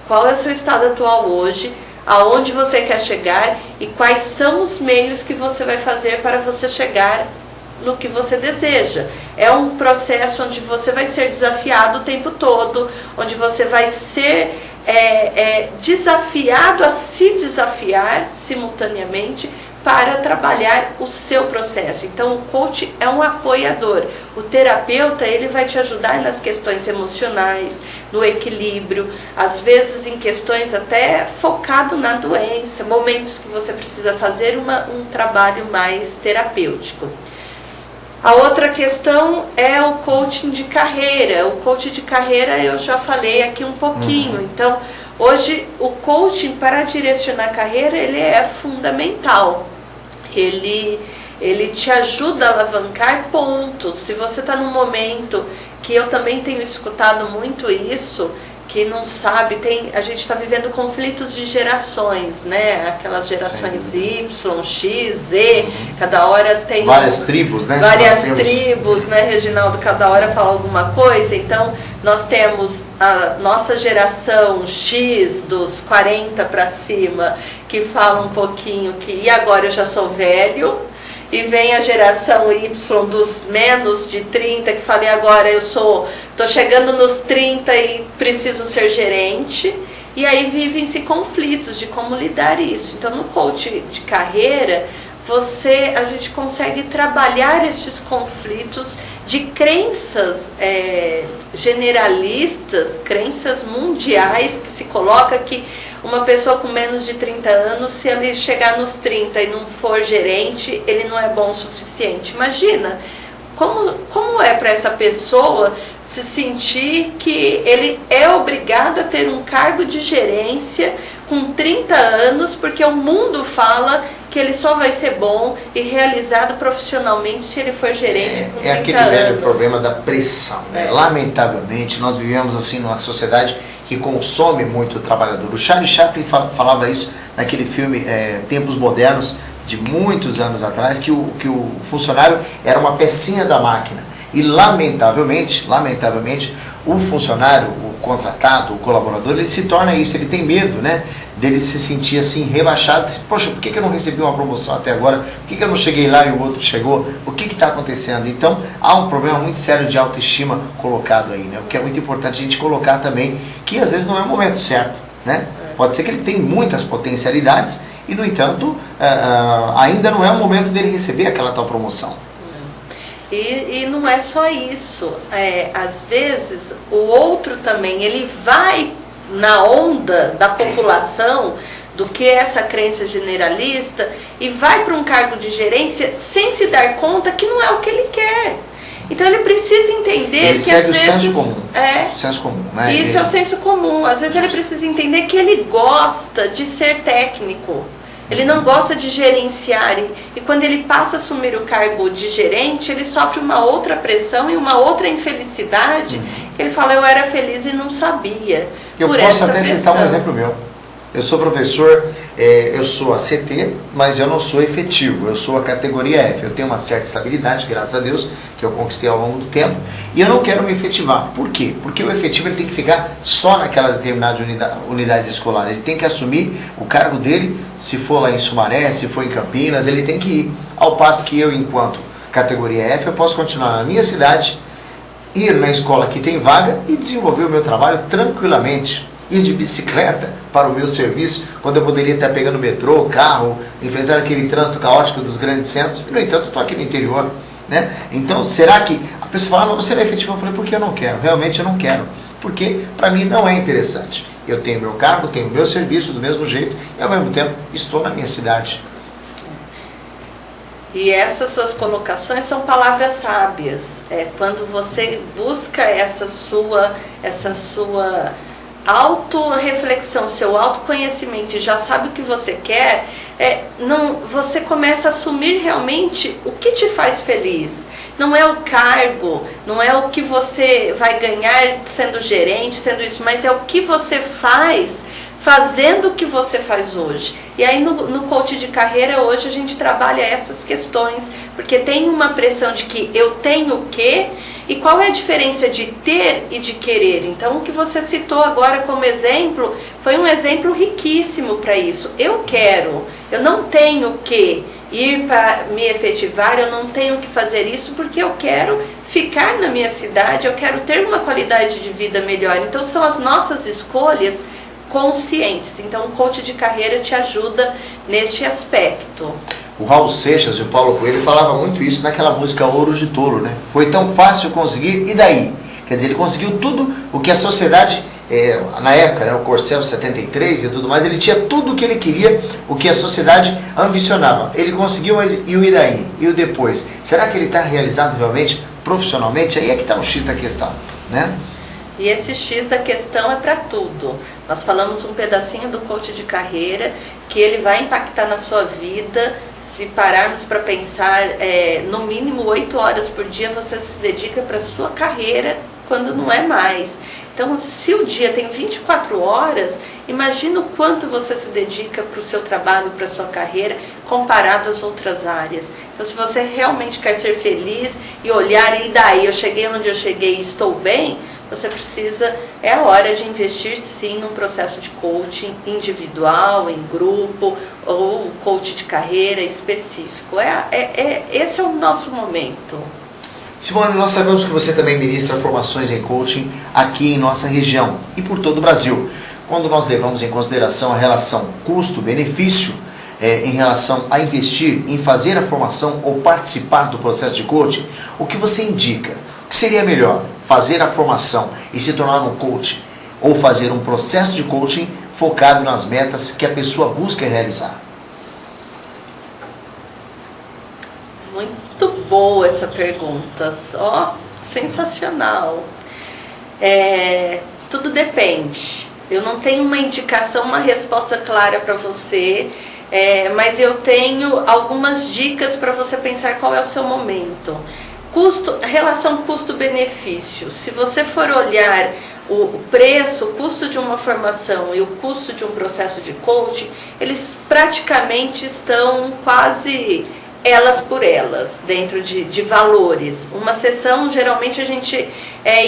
Qual é o seu estado atual hoje? Aonde você quer chegar? E quais são os meios que você vai fazer para você chegar no que você deseja? É um processo onde você vai ser desafiado o tempo todo, onde você vai ser desafiado a se desafiar simultaneamente para trabalhar o seu processo. Então, o coach é um apoiador. O terapeuta, ele vai te ajudar nas questões emocionais, no equilíbrio, às vezes em questões até focado na doença, momentos que você precisa fazer um trabalho mais terapêutico. A outra questão é o coaching de carreira. O coaching de carreira eu já falei aqui um pouquinho. Então, hoje o coaching para direcionar a carreira, ele é fundamental. Ele te ajuda a alavancar pontos. Se você está num momento que eu também tenho escutado muito isso, que não sabe, a gente está vivendo conflitos de gerações, né? Aquelas gerações Y, X, Z, cada hora tem... Várias tribos, né? Várias tribos, né, Reginaldo? Cada hora fala alguma coisa. Então, nós temos a nossa geração X, dos 40 para cima, que fala um pouquinho que, e agora eu já sou velho. E vem a geração Y dos menos de 30, que falei agora estou chegando nos 30 e preciso ser gerente. E aí vivem-se conflitos de como lidar isso. Então, no coach de carreira, a gente consegue trabalhar estes conflitos de crenças generalistas, crenças mundiais, que se coloca que uma pessoa com menos de 30 anos, se ele chegar nos 30 e não for gerente, ele não é bom o suficiente. Imagina, como é para essa pessoa se sentir que ele é obrigado a ter um cargo de gerência com 30 anos, porque o mundo fala que ele só vai ser bom e realizado profissionalmente se ele for gerente com 30 anos. É aquele velho problema da pressão, né? Lamentavelmente, nós vivemos assim numa sociedade que consome muito o trabalhador. O Charlie Chaplin falava isso naquele filme Tempos Modernos, de muitos anos atrás, que o funcionário era uma pecinha da máquina. E lamentavelmente, o funcionário, o contratado, o colaborador, ele se torna isso, ele tem medo, né, dele se sentir assim rebaixado, poxa, por que eu não recebi uma promoção até agora? Por que eu não cheguei lá e o outro chegou? O que está acontecendo? Então há um problema muito sério de autoestima colocado aí, né? O que é muito importante a gente colocar também, que às vezes não é o momento certo, né? Pode ser que ele tenha muitas potencialidades e, no entanto, ainda não é o momento dele receber aquela tal promoção. E não é só isso, às vezes o outro também, ele vai na onda da população, do que é essa crença generalista, e vai para um cargo de gerência sem se dar conta que não é o que ele quer. Então ele precisa entender ele que às vezes... o senso comum. O senso comum, né? Isso é o senso comum. Às vezes ele precisa entender que ele gosta de ser técnico. Ele não gosta de gerenciar. E quando ele passa a assumir o cargo de gerente, ele sofre uma outra pressão e uma outra infelicidade. Que ele fala, eu era feliz e não sabia. Eu posso até citar um exemplo meu. Eu sou professor, eu sou ACT, mas eu não sou efetivo, eu sou a categoria F. Eu tenho uma certa estabilidade, graças a Deus, que eu conquistei ao longo do tempo, e eu não quero me efetivar. Por quê? Porque o efetivo ele tem que ficar só naquela determinada unidade escolar. Ele tem que assumir o cargo dele, se for lá em Sumaré, se for em Campinas, ele tem que ir. Ao passo que eu, enquanto categoria F, eu posso continuar na minha cidade, ir na escola que tem vaga e desenvolver o meu trabalho tranquilamente. Ir de bicicleta para o meu serviço, quando eu poderia estar pegando metrô, carro, enfrentando aquele trânsito caótico dos grandes centros, e no entanto eu estou aqui no interior, né? Então, será que a pessoa fala, mas você não é efetivo? Eu falei, porque eu não quero, realmente eu não quero, porque para mim não é interessante. Eu tenho meu cargo, tenho meu serviço do mesmo jeito, e ao mesmo tempo estou na minha cidade. E essas suas colocações são palavras sábias. Quando você busca essa sua autorreflexão, seu autoconhecimento, e já sabe o que você quer, você começa a assumir realmente o que te faz feliz. Não é o cargo, não é o que você vai ganhar sendo gerente, sendo isso, mas é o que você faz fazendo o que você faz hoje. E aí no coach de carreira hoje a gente trabalha essas questões, porque tem uma pressão de que eu tenho o quê, e qual é a diferença de ter e de querer. Então o que você citou agora como exemplo, foi um exemplo riquíssimo para isso. Eu quero, eu não tenho que ir para me efetivar, eu não tenho que fazer isso porque eu quero ficar na minha cidade, eu quero ter uma qualidade de vida melhor. Então são as nossas escolhas conscientes. Então o coach de carreira te ajuda neste aspecto. O Raul Seixas e o Paulo Coelho falavam muito isso naquela música Ouro de Tolo, né? Foi tão fácil conseguir, e daí? Quer dizer, ele conseguiu tudo o que a sociedade, na época, né, o Corcel 73 e tudo mais, ele tinha tudo o que ele queria, o que a sociedade ambicionava. Ele conseguiu, mas e o e daí? E o depois? Será que ele está realizado realmente, profissionalmente? Aí é que está o X da questão, né? E esse X da questão é para tudo. Nós falamos um pedacinho do coach de carreira, que ele vai impactar na sua vida. Se pararmos para pensar, no mínimo 8 horas por dia você se dedica para a sua carreira, quando não é mais. Então, se o dia tem 24 horas, imagina o quanto você se dedica para o seu trabalho, para a sua carreira, comparado às outras áreas. Então, se você realmente quer ser feliz e olhar, e daí, eu cheguei onde eu cheguei e estou bem, você precisa, é a hora de investir sim num processo de coaching individual, em grupo, ou coach de carreira específico. Esse é o nosso momento. Simone, nós sabemos que você também ministra formações em coaching aqui em nossa região e por todo o Brasil. Quando nós levamos em consideração a relação custo-benefício, em relação a investir em fazer a formação ou participar do processo de coaching, o que você indica? O que seria melhor? Fazer a formação e se tornar um coach, ou fazer um processo de coaching focado nas metas que a pessoa busca realizar? Muito boa essa pergunta, sensacional. Tudo depende. Eu não tenho uma indicação, uma resposta clara para você, mas eu tenho algumas dicas para você pensar qual é o seu momento. Relação custo-benefício. Se você for olhar o preço, o custo de uma formação e o custo de um processo de coaching, eles praticamente estão quase elas por elas, dentro de valores. Uma sessão, geralmente a gente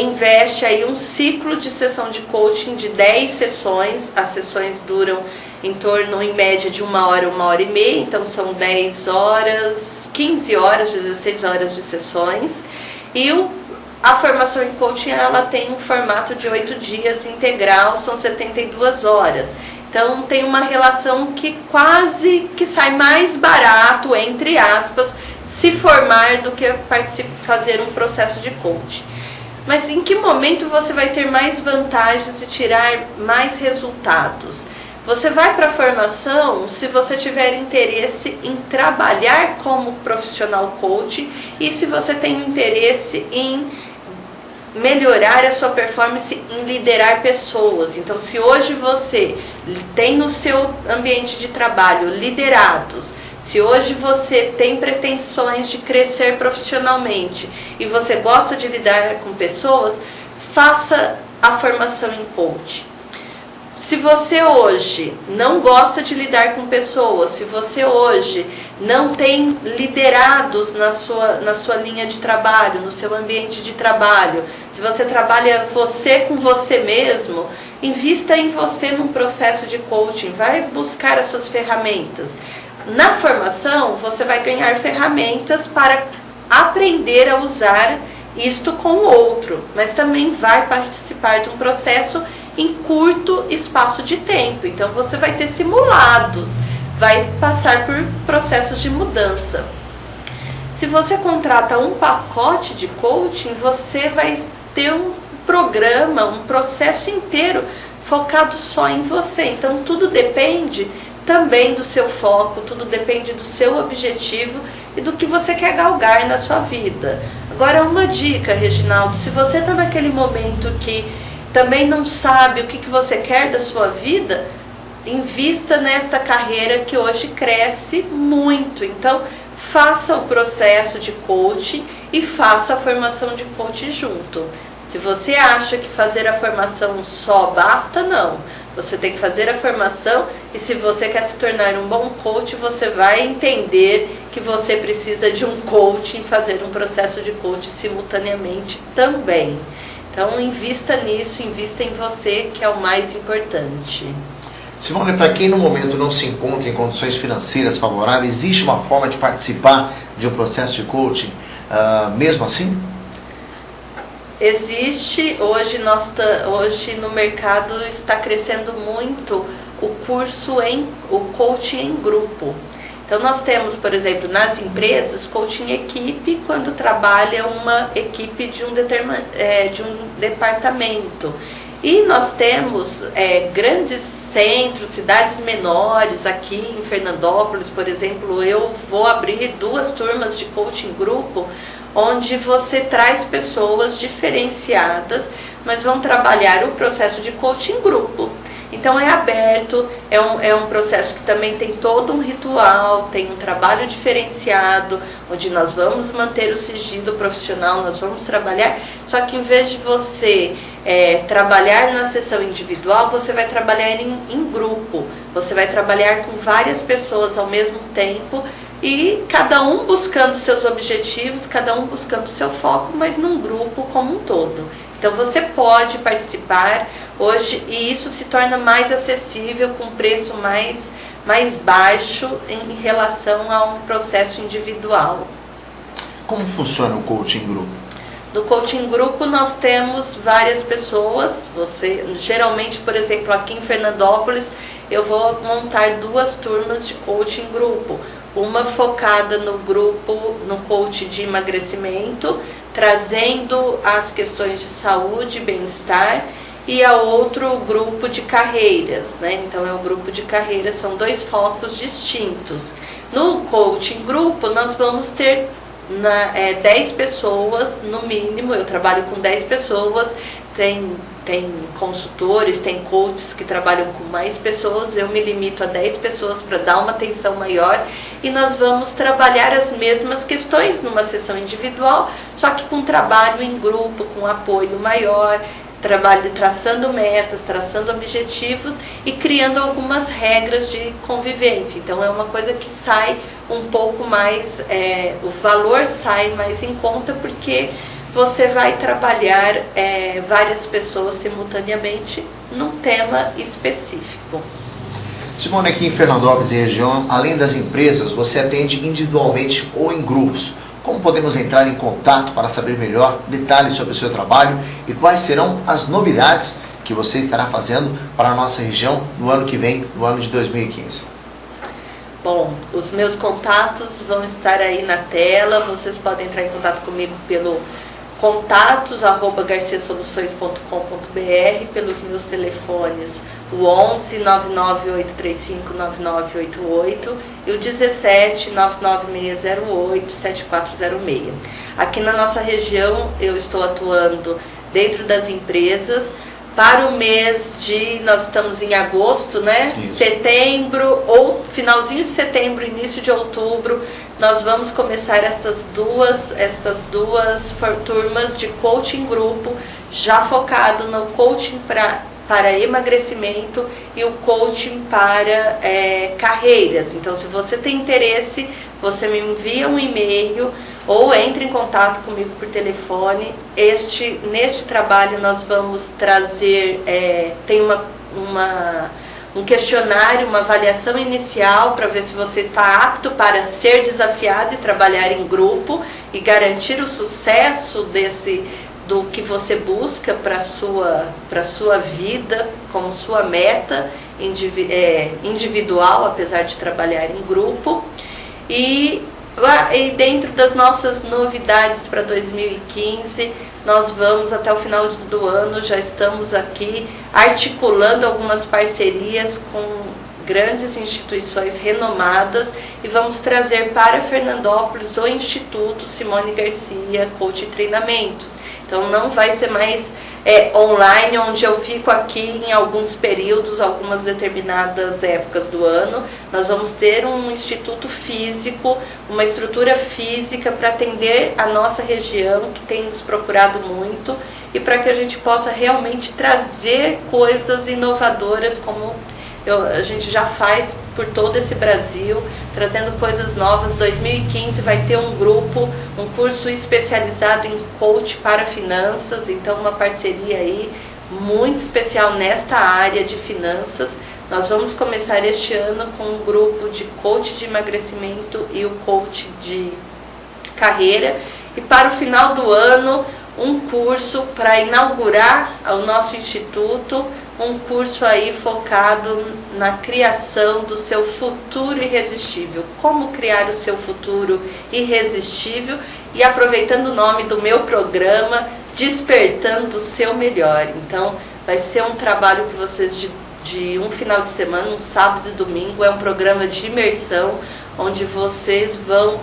investe aí um ciclo de sessão de coaching de 10 sessões, as sessões duram em torno, em média, de 1 hora e meia, então são 10 horas, 15 horas, 16 horas de sessões. E a formação em coaching, ela tem um formato de 8 dias integral, são 72 horas. Então tem uma relação que quase que sai mais barato, entre aspas, se formar do que fazer um processo de coaching. Mas em que momento você vai ter mais vantagens e tirar mais resultados? Você vai para a formação se você tiver interesse em trabalhar como profissional coach e se você tem interesse em melhorar a sua performance em liderar pessoas. Então, se hoje você tem no seu ambiente de trabalho liderados, se hoje você tem pretensões de crescer profissionalmente e você gosta de lidar com pessoas, faça a formação em coaching. Se você hoje não gosta de lidar com pessoas, se você hoje não tem liderados na sua linha de trabalho, no seu ambiente de trabalho, se você trabalha você com você mesmo, invista em você num processo de coaching, vai buscar as suas ferramentas. Na formação, você vai ganhar ferramentas para aprender a usar isto com o outro, mas também vai participar de um processo em curto espaço de tempo. Então você vai ter simulados, vai passar por processos de mudança. Se você contrata um pacote de coaching, você vai ter um programa, um processo inteiro focado só em você. Então tudo depende também do seu foco, tudo depende do seu objetivo e do que você quer galgar na sua vida. Agora, uma dica, Reginaldo, se você está naquele momento que também não sabe o que você quer da sua vida, invista nesta carreira que hoje cresce muito. Então, faça o processo de coaching e faça a formação de coaching junto. Se você acha que fazer a formação só basta, não. Você tem que fazer a formação e se você quer se tornar um bom coach, você vai entender que você precisa de um coaching, fazer um processo de coaching simultaneamente também. Então, invista nisso, invista em você, que é o mais importante. Simone, para quem no momento não se encontra em condições financeiras favoráveis, existe uma forma de participar de um processo de coaching, mesmo assim? Existe, hoje no mercado está crescendo muito o coaching em grupo. Então nós temos, por exemplo, nas empresas, coaching equipe, quando trabalha uma equipe de um departamento. E nós temos grandes centros, cidades menores, aqui em Fernandópolis, por exemplo, eu vou abrir 2 turmas de coaching grupo, onde você traz pessoas diferenciadas, mas vão trabalhar o processo de coaching grupo. Então é aberto, é um processo que também tem todo um ritual, tem um trabalho diferenciado, onde nós vamos manter o sigilo profissional, nós vamos trabalhar, só que em vez de você trabalhar na sessão individual, você vai trabalhar em grupo, você vai trabalhar com várias pessoas ao mesmo tempo, e cada um buscando seus objetivos, cada um buscando seu foco, mas num grupo como um todo. Então você pode participar hoje e isso se torna mais acessível, com preço mais baixo em relação a um processo individual. Como funciona o coaching grupo? No coaching grupo nós temos várias pessoas, geralmente, por exemplo, aqui em Fernandópolis, eu vou montar 2 turmas de coaching grupo. Uma focada no coaching de emagrecimento, trazendo as questões de saúde e bem-estar, e a outro grupo de carreiras, né? Então é um grupo de carreiras, são 2 focos distintos. No coaching grupo nós vamos ter 10 pessoas no mínimo, eu trabalho com 10 pessoas, tem consultores, tem coaches que trabalham com mais pessoas, eu me limito a 10 pessoas para dar uma atenção maior e nós vamos trabalhar as mesmas questões numa sessão individual, só que com trabalho em grupo, com apoio maior, trabalho traçando metas, traçando objetivos e criando algumas regras de convivência. Então é uma coisa que sai um pouco mais, o valor sai mais em conta porque você vai trabalhar várias pessoas simultaneamente num tema específico. Simone, aqui em Fernandópolis e região, além das empresas, você atende individualmente ou em grupos. Como podemos entrar em contato para saber melhor detalhes sobre o seu trabalho e quais serão as novidades que você estará fazendo para a nossa região no ano que vem, no ano de 2015? Bom, os meus contatos vão estar aí na tela. Vocês podem entrar em contato comigo pelo contatos@garciasoluções.com.br, pelos meus telefones, o 11 99835 9988 e o 17 99608 7406. Aqui na nossa região eu estou atuando dentro das empresas. Para o mês de, nós estamos em agosto, né? Isso. Setembro, ou finalzinho de setembro, início de outubro, nós vamos começar estas duas turmas de coaching grupo, já focado no coaching para emagrecimento e o coaching para carreiras. Então, se você tem interesse, você me envia um e-mail ou entre em contato comigo por telefone. Neste trabalho nós vamos trazer, tem um questionário, uma avaliação inicial para ver se você está apto para ser desafiado e trabalhar em grupo e garantir o sucesso do que você busca para sua vida como sua meta individual, apesar de trabalhar em grupo. E dentro das nossas novidades para 2015, nós vamos até o final do ano, já estamos aqui articulando algumas parcerias com grandes instituições renomadas e vamos trazer para Fernandópolis o Instituto Simone Garcia Coach e Treinamentos. Então não vai ser mais online, onde eu fico aqui em alguns períodos, algumas determinadas épocas do ano. Nós vamos ter um instituto físico, uma estrutura física para atender a nossa região, que tem nos procurado muito, e para que a gente possa realmente trazer coisas inovadoras, como a gente já faz por todo esse Brasil, trazendo coisas novas. 2015 vai ter um grupo, um curso especializado em coach para finanças, então uma parceria aí muito especial nesta área de finanças. Nós vamos começar este ano com um grupo de coach de emagrecimento e o coach de carreira, e para o final do ano um curso para inaugurar o nosso instituto, um curso aí focado na criação do seu futuro irresistível. Como criar o seu futuro irresistível, e aproveitando o nome do meu programa, Despertando o Seu Melhor. Então, vai ser um trabalho que vocês de um final de semana, um sábado e domingo, é um programa de imersão, onde vocês vão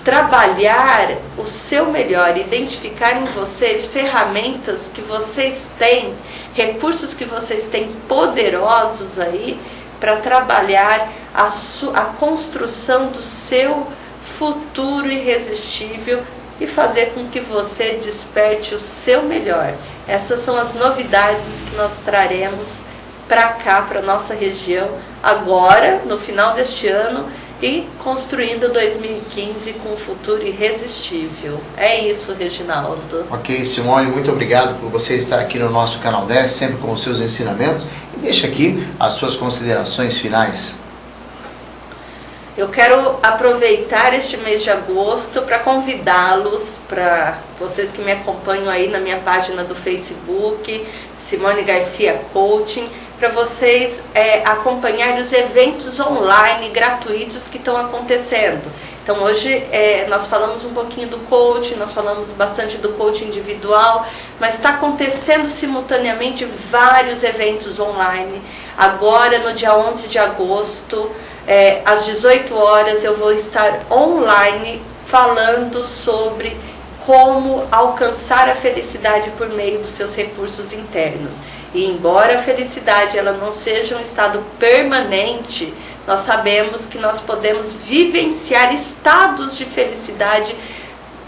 trabalhar o seu melhor, identificar em vocês ferramentas que vocês têm, recursos que vocês têm poderosos aí para trabalhar a construção do seu futuro irresistível e fazer com que você desperte o seu melhor. Essas são as novidades que nós traremos para cá, para nossa região, agora, no final deste ano, e construindo 2015 com um futuro irresistível. É isso, Reginaldo. Ok, Simone, muito obrigado por você estar aqui no nosso Canal 10, sempre com os seus ensinamentos. E deixa aqui as suas considerações finais. Eu quero aproveitar este mês de agosto para convidá-los, para vocês que me acompanham aí na minha página do Facebook, Simone Garcia Coaching, para vocês acompanharem os eventos online gratuitos que estão acontecendo. Então hoje nós falamos um pouquinho do coaching, nós falamos bastante do coaching individual, mas está acontecendo simultaneamente vários eventos online. Agora no dia 11 de agosto, às 18 horas, eu vou estar online falando sobre como alcançar a felicidade por meio dos seus recursos internos. E embora a felicidade ela não seja um estado permanente, nós sabemos que nós podemos vivenciar estados de felicidade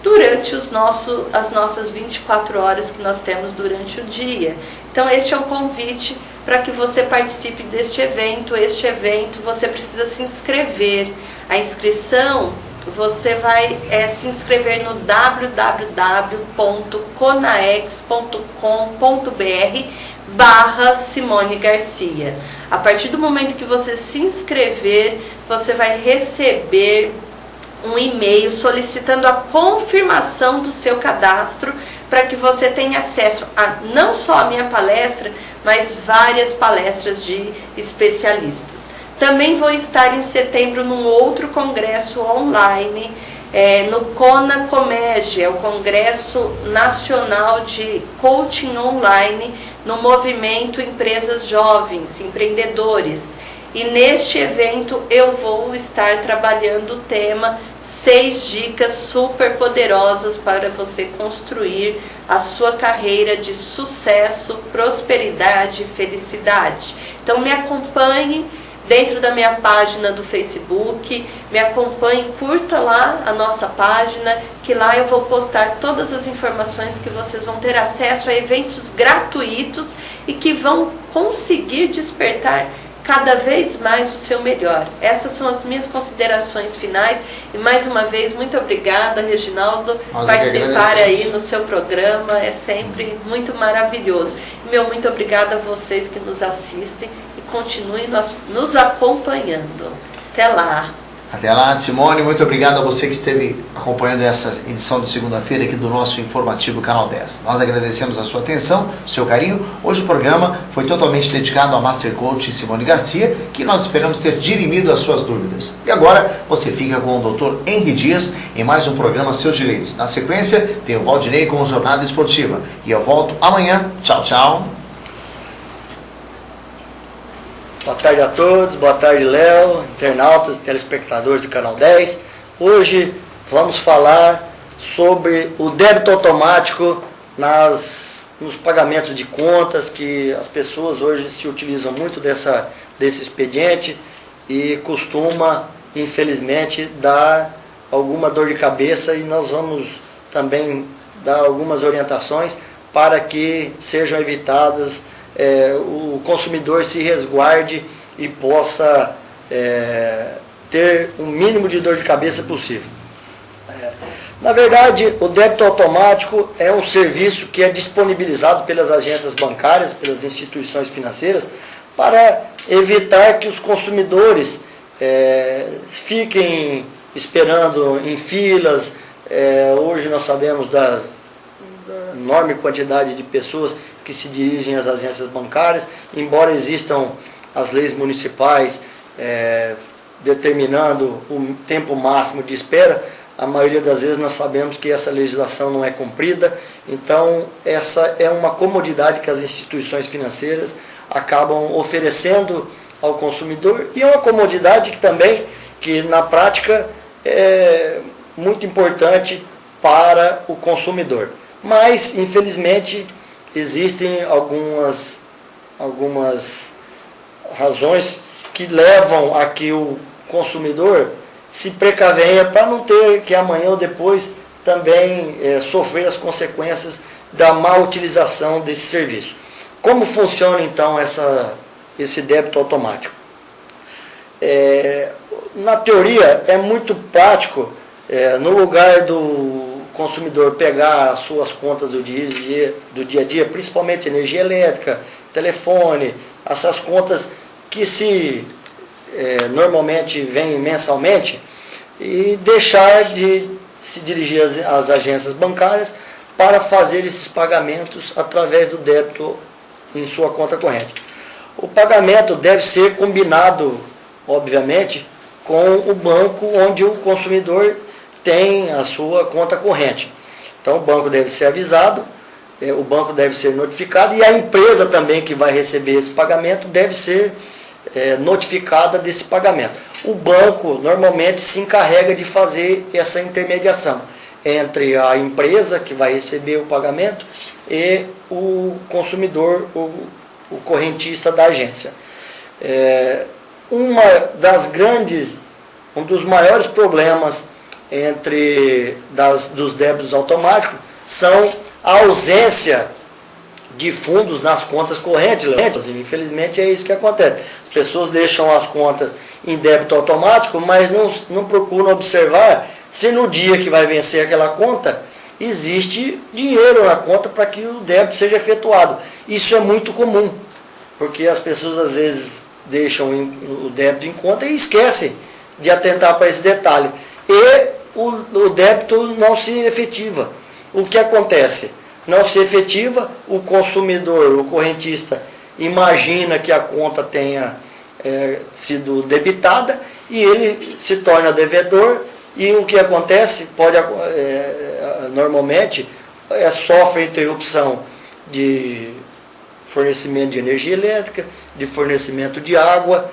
durante as nossas 24 horas que nós temos durante o dia. Então este é um convite para que você participe deste evento. Este evento você precisa se inscrever. A inscrição, você vai se inscrever no www.conaex.com.br Simone Garcia. A partir do momento que você se inscrever, você vai receber um e-mail solicitando a confirmação do seu cadastro para que você tenha acesso a não só a minha palestra, mas várias palestras de especialistas. Também vou estar em setembro num outro congresso online, no CONA Comege, é o Congresso Nacional de Coaching Online, no movimento Empresas Jovens, Empreendedores. E neste evento eu vou estar trabalhando o tema 6 dicas super poderosas para você construir a sua carreira de sucesso, prosperidade e felicidade. Então me acompanhe dentro da minha página do Facebook, me acompanhe, curta lá a nossa página, que lá eu vou postar todas as informações que vocês vão ter acesso a eventos gratuitos e que vão conseguir despertar cada vez mais o seu melhor. Essas são as minhas considerações finais e mais uma vez muito obrigada, Reginaldo, participar aí no seu programa é sempre muito maravilhoso. Muito obrigada a vocês que nos assistem e continuem nos acompanhando. Até lá! Até lá, Simone, muito obrigado a você que esteve acompanhando essa edição de segunda-feira aqui do nosso informativo Canal 10. Nós agradecemos a sua atenção, o seu carinho. Hoje o programa foi totalmente dedicado à Master Coach Simone Garcia, que nós esperamos ter dirimido as suas dúvidas. E agora você fica com o Dr. Henry Dias em mais um programa Seus Direitos. Na sequência tem o Valdinei com Jornada Esportiva. E eu volto amanhã. Tchau, tchau. Boa tarde a todos, boa tarde Léo, internautas, telespectadores do Canal 10. Hoje vamos falar sobre o débito automático nos pagamentos de contas, que as pessoas hoje se utilizam muito desse expediente e costuma, infelizmente, dar alguma dor de cabeça, e nós vamos também dar algumas orientações para que sejam evitadas, o consumidor se resguarde e possa ter o mínimo de dor de cabeça possível. Na verdade, o débito automático é um serviço que é disponibilizado pelas agências bancárias, pelas instituições financeiras, para evitar que os consumidores fiquem esperando em filas. Hoje nós sabemos da enorme quantidade de pessoas que se dirigem às agências bancárias, embora existam as leis municipais determinando o tempo máximo de espera, a maioria das vezes nós sabemos que essa legislação não é cumprida. Então essa é uma comodidade que as instituições financeiras acabam oferecendo ao consumidor, e é uma comodidade que na prática é muito importante para o consumidor. Mas infelizmente existem algumas razões que levam a que o consumidor se precavenha para não ter que amanhã ou depois também sofrer as consequências da má utilização desse serviço. Como funciona então esse débito automático? Na teoria é muito prático, no lugar do consumidor pegar as suas contas do dia a dia, principalmente energia elétrica, telefone, essas contas que normalmente vêm mensalmente, e deixar de se dirigir às agências bancárias para fazer esses pagamentos através do débito em sua conta corrente. O pagamento deve ser combinado, obviamente, com o banco onde o consumidor tem a sua conta corrente. Então o banco deve ser avisado, o banco deve ser notificado, e a empresa também que vai receber esse pagamento deve ser notificada desse pagamento. O banco normalmente se encarrega de fazer essa intermediação entre a empresa que vai receber o pagamento e o consumidor, o correntista da agência. Um dos maiores problemas dos débitos automáticos são a ausência de fundos nas contas correntes. Infelizmente é isso que acontece. As pessoas deixam as contas em débito automático, mas não procuram observar se no dia que vai vencer aquela conta existe dinheiro na conta para que o débito seja efetuado. Isso é muito comum, porque as pessoas às vezes deixam o débito em conta e esquecem de atentar para esse detalhe. E o débito não se efetiva. O que acontece? Não se efetiva, o consumidor, o correntista, imagina que a conta tenha sido debitada e ele se torna devedor. E o que acontece? Normalmente sofre interrupção de fornecimento de energia elétrica, de fornecimento de água,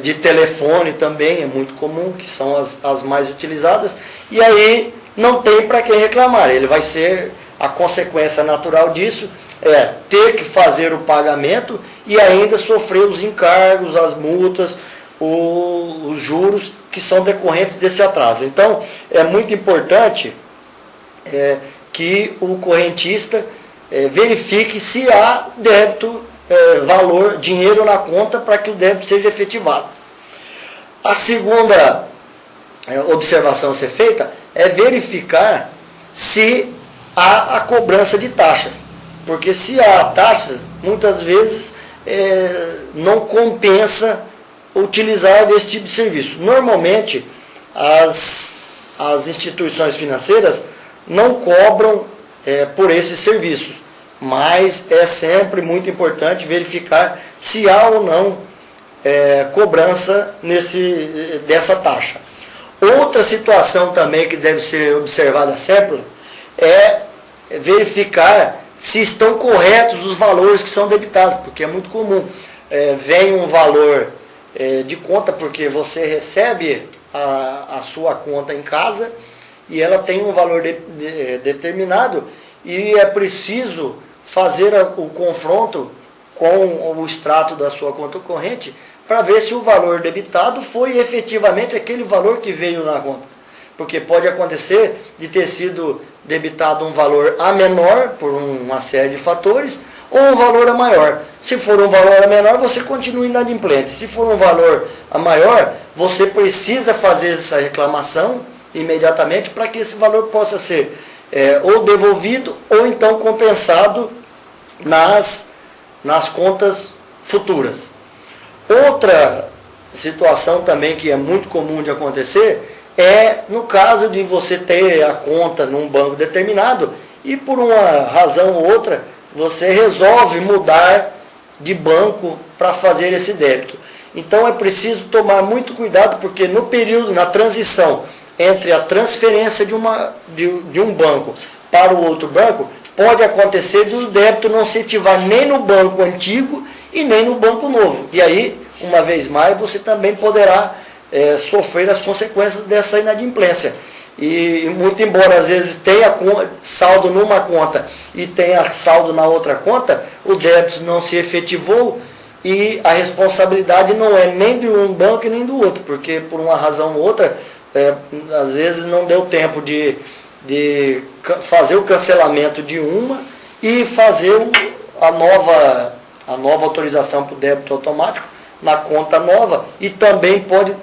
de telefone também, é muito comum, que são as mais utilizadas, e aí não tem para quem reclamar. Ele vai ser, a consequência natural disso é ter que fazer o pagamento e ainda sofrer os encargos, as multas, os juros que são decorrentes desse atraso. Então, é muito importante que o correntista verifique se há débito, valor, dinheiro na conta para que o débito seja efetivado. A segunda observação a ser feita é verificar se há a cobrança de taxas. Porque se há taxas, muitas vezes não compensa utilizar desse tipo de serviço. Normalmente, as instituições financeiras não cobram por esses serviços, mas é sempre muito importante verificar se há ou não cobrança dessa taxa. Outra situação também que deve ser observada sempre é verificar se estão corretos os valores que são debitados, porque é muito comum. Vem um valor de conta, porque você recebe a sua conta em casa e ela tem um valor determinado e é preciso fazer o confronto com o extrato da sua conta corrente para ver se o valor debitado foi efetivamente aquele valor que veio na conta. Porque pode acontecer de ter sido debitado um valor a menor por uma série de fatores ou um valor a maior. Se for um valor a menor, você continua inadimplente. Se for um valor a maior, você precisa fazer essa reclamação imediatamente para que esse valor possa ser ou devolvido ou então compensado nas contas futuras. Outra situação também que é muito comum de acontecer é no caso de você ter a conta num banco determinado e por uma razão ou outra você resolve mudar de banco para fazer esse débito. Então é preciso tomar muito cuidado, porque no período, na transição entre a transferência de um banco para o outro banco, pode acontecer do débito não se ativar nem no banco antigo e nem no banco novo. E aí, uma vez mais, você também poderá sofrer as consequências dessa inadimplência. E muito embora às vezes tenha saldo numa conta e tenha saldo na outra conta, o débito não se efetivou e a responsabilidade não é nem de um banco e nem do outro, porque por uma razão ou outra, às vezes não deu tempo de fazer o cancelamento de uma e fazer a nova autorização para o débito automático na conta nova, e também pode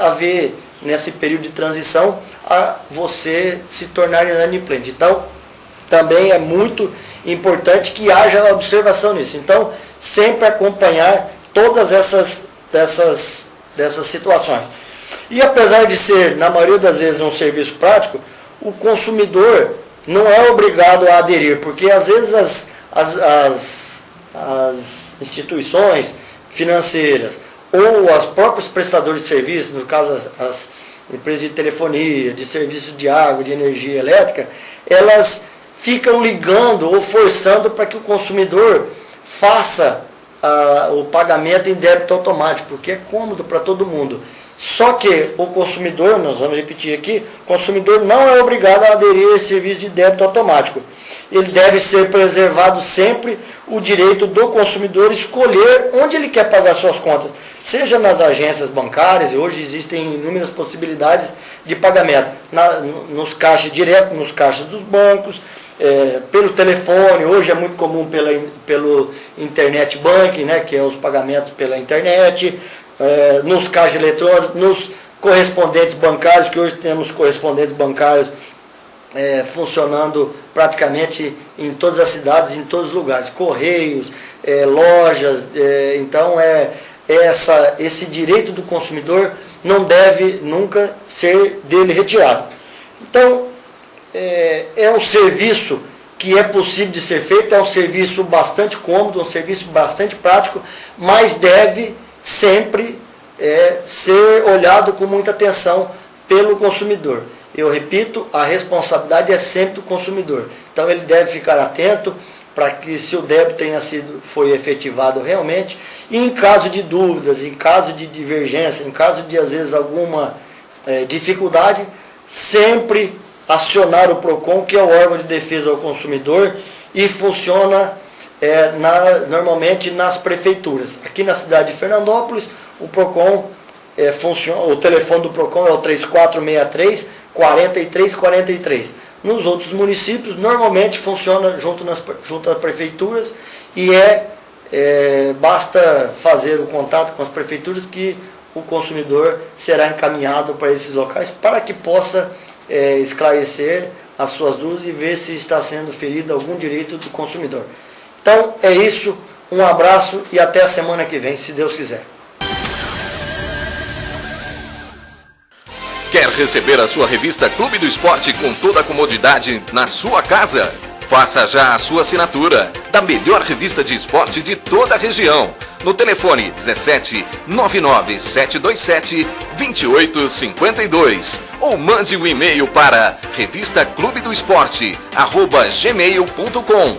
haver, nesse período de transição, a você se tornar inadimplente. Então, também é muito importante que haja observação nisso. Então, sempre acompanhar todas dessas situações. E apesar de ser, na maioria das vezes, um serviço prático, o consumidor não é obrigado a aderir, porque às vezes as instituições financeiras ou os próprios prestadores de serviços, no caso as empresas de telefonia, de serviço de água, de energia elétrica, elas ficam ligando ou forçando para que o consumidor faça o pagamento em débito automático, porque é cômodo para todo mundo. Só que o consumidor, nós vamos repetir aqui, o consumidor não é obrigado a aderir a esse serviço de débito automático. Ele deve ser preservado sempre o direito do consumidor escolher onde ele quer pagar suas contas, seja nas agências bancárias, e hoje existem inúmeras possibilidades de pagamento, nos caixas direto, nos caixas dos bancos, pelo telefone, hoje é muito comum pelo internet banking, né, que é os pagamentos pela internet, nos caixas eletrônicos, nos correspondentes bancários, que hoje temos correspondentes bancários funcionando praticamente em todas as cidades, em todos os lugares, correios, lojas, então esse direito do consumidor não deve nunca ser dele retirado. Então, é um serviço que é possível de ser feito, é um serviço bastante cômodo, um serviço bastante prático, mas deve sempre ser olhado com muita atenção pelo consumidor. Eu repito, a responsabilidade é sempre do consumidor. Então ele deve ficar atento para que, se o débito foi efetivado realmente, e em caso de dúvidas, em caso de divergência, em caso de, às vezes, alguma dificuldade, sempre acionar o PROCON, que é o órgão de defesa ao consumidor, e funciona normalmente nas prefeituras. Aqui na cidade de Fernandópolis, o PROCON funciona, o telefone do PROCON é o 3463-4343. Nos outros municípios, normalmente funciona junto às prefeituras, e basta fazer o contato com as prefeituras que o consumidor será encaminhado para esses locais para que possa esclarecer as suas dúvidas e ver se está sendo ferido algum direito do consumidor. Então é isso, um abraço e até a semana que vem, se Deus quiser. Quer receber a sua revista Clube do Esporte com toda a comodidade na sua casa? Faça já a sua assinatura da melhor revista de esporte de toda a região. No telefone 17 99 727 2852 ou mande um e-mail para revistaclubedoesporte@gmail.com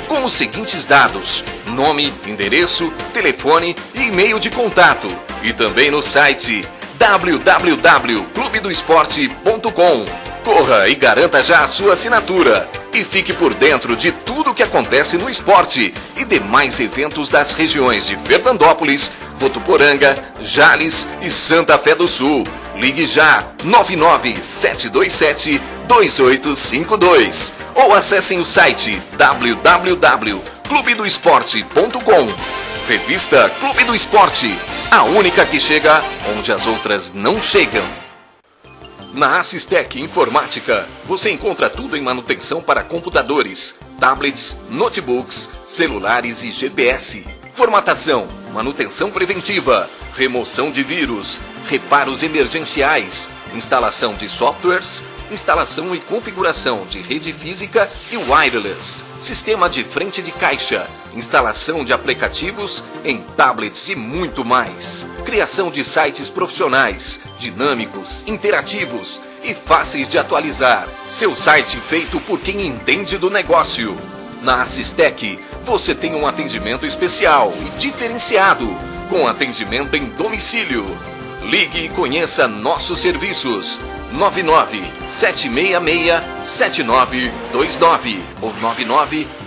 com os seguintes dados: nome, endereço, telefone e e-mail de contato, e também no site www.clubedoesporte.com. Corra e garanta já a sua assinatura e fique por dentro de tudo o que acontece no esporte e demais eventos das regiões de Fernandópolis, Votuporanga, Jales e Santa Fé do Sul. Ligue já 99-727-2852 ou acessem o site www.clubedoesporte.com. Revista Clube do Esporte, a única que chega onde as outras não chegam. Na Assistec Informática, você encontra tudo em manutenção para computadores, tablets, notebooks, celulares e GPS. Formatação, manutenção preventiva, remoção de vírus, reparos emergenciais, instalação de softwares, instalação e configuração de rede física e wireless, sistema de frente de caixa, instalação de aplicativos em tablets e muito mais. Criação de sites profissionais, dinâmicos, interativos e fáceis de atualizar. Seu site feito por quem entende do negócio. Na Assistec, você tem um atendimento especial e diferenciado, com atendimento em domicílio. Ligue e conheça nossos serviços. 99-766-7929 ou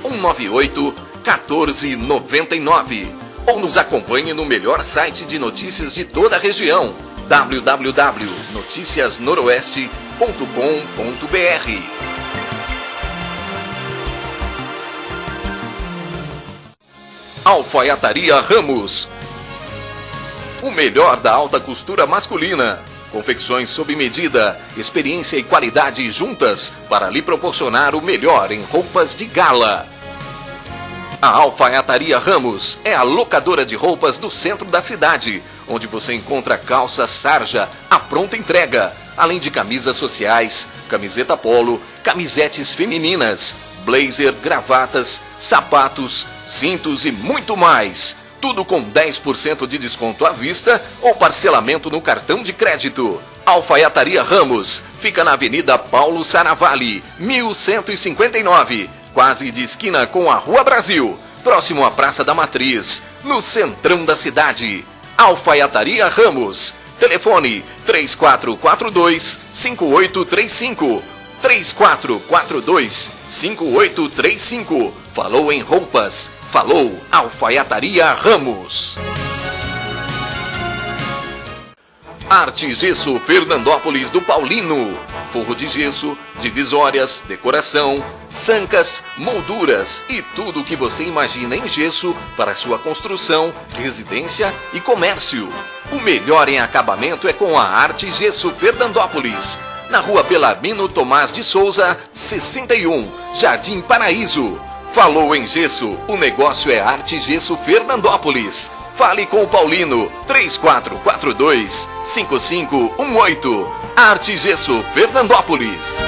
99-198-1499. Ou nos acompanhe no melhor site de notícias de toda a região, www.noticiasnoroeste.com.br. Alfaiataria Ramos, o melhor da alta costura masculina. Confecções sob medida, experiência e qualidade juntas para lhe proporcionar o melhor em roupas de gala. A Alfaiataria Ramos é a locadora de roupas do centro da cidade, onde você encontra calça sarja à pronta entrega, além de camisas sociais, camiseta polo, camisetes femininas, blazer, gravatas, sapatos, cintos e muito mais. Tudo com 10% de desconto à vista ou parcelamento no cartão de crédito. Alfaiataria Ramos fica na Avenida Paulo Saravalli, 1159, quase de esquina com a Rua Brasil, próximo à Praça da Matriz, no centrão da cidade. Alfaiataria Ramos. Telefone 3442-5835. 3442-5835. Falou em roupas. Falou Alfaiataria Ramos. Arte Gesso Fernandópolis do Paulino. Forro de gesso, divisórias, decoração, sancas, molduras e tudo o que você imagina em gesso para sua construção, residência e comércio. O melhor em acabamento é com a Arte Gesso Fernandópolis. na Rua Belarmino Tomás de Souza, 61, Jardim Paraíso. Falou em gesso, o negócio é Arte Gesso Fernandópolis. Fale com o Paulino, 3442-5518. Arte Gesso Fernandópolis.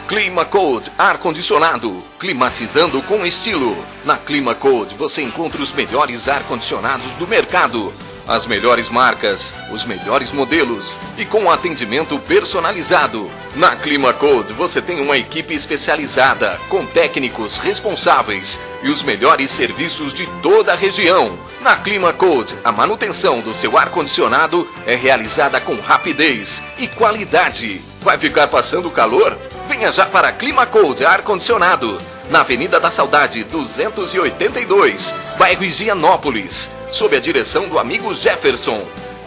Clima Code ar-condicionado, climatizando com estilo. Na Clima Code você encontra os melhores ar-condicionados do mercado. As melhores marcas, os melhores modelos e com atendimento personalizado. Na Clima Code você tem uma equipe especializada, com técnicos responsáveis e os melhores serviços de toda a região. Na Clima Code, a manutenção do seu ar-condicionado é realizada com rapidez e qualidade. Vai ficar passando calor? Venha já para Clima Code ar-condicionado, na Avenida da Saudade 282, bairro Higienópolis, sob a direção do amigo Jefferson.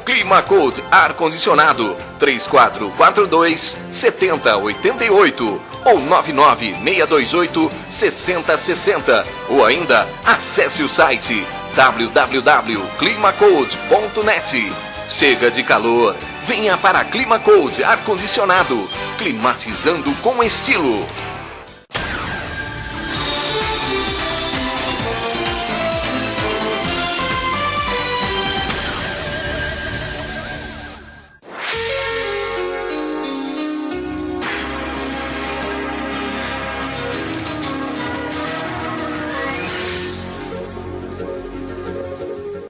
Clima Code ar-condicionado, 3442-7088 ou 99628-6060, ou ainda acesse o site www.climacode.net. Chega de calor, venha para Clima Code ar-condicionado, climatizando com estilo.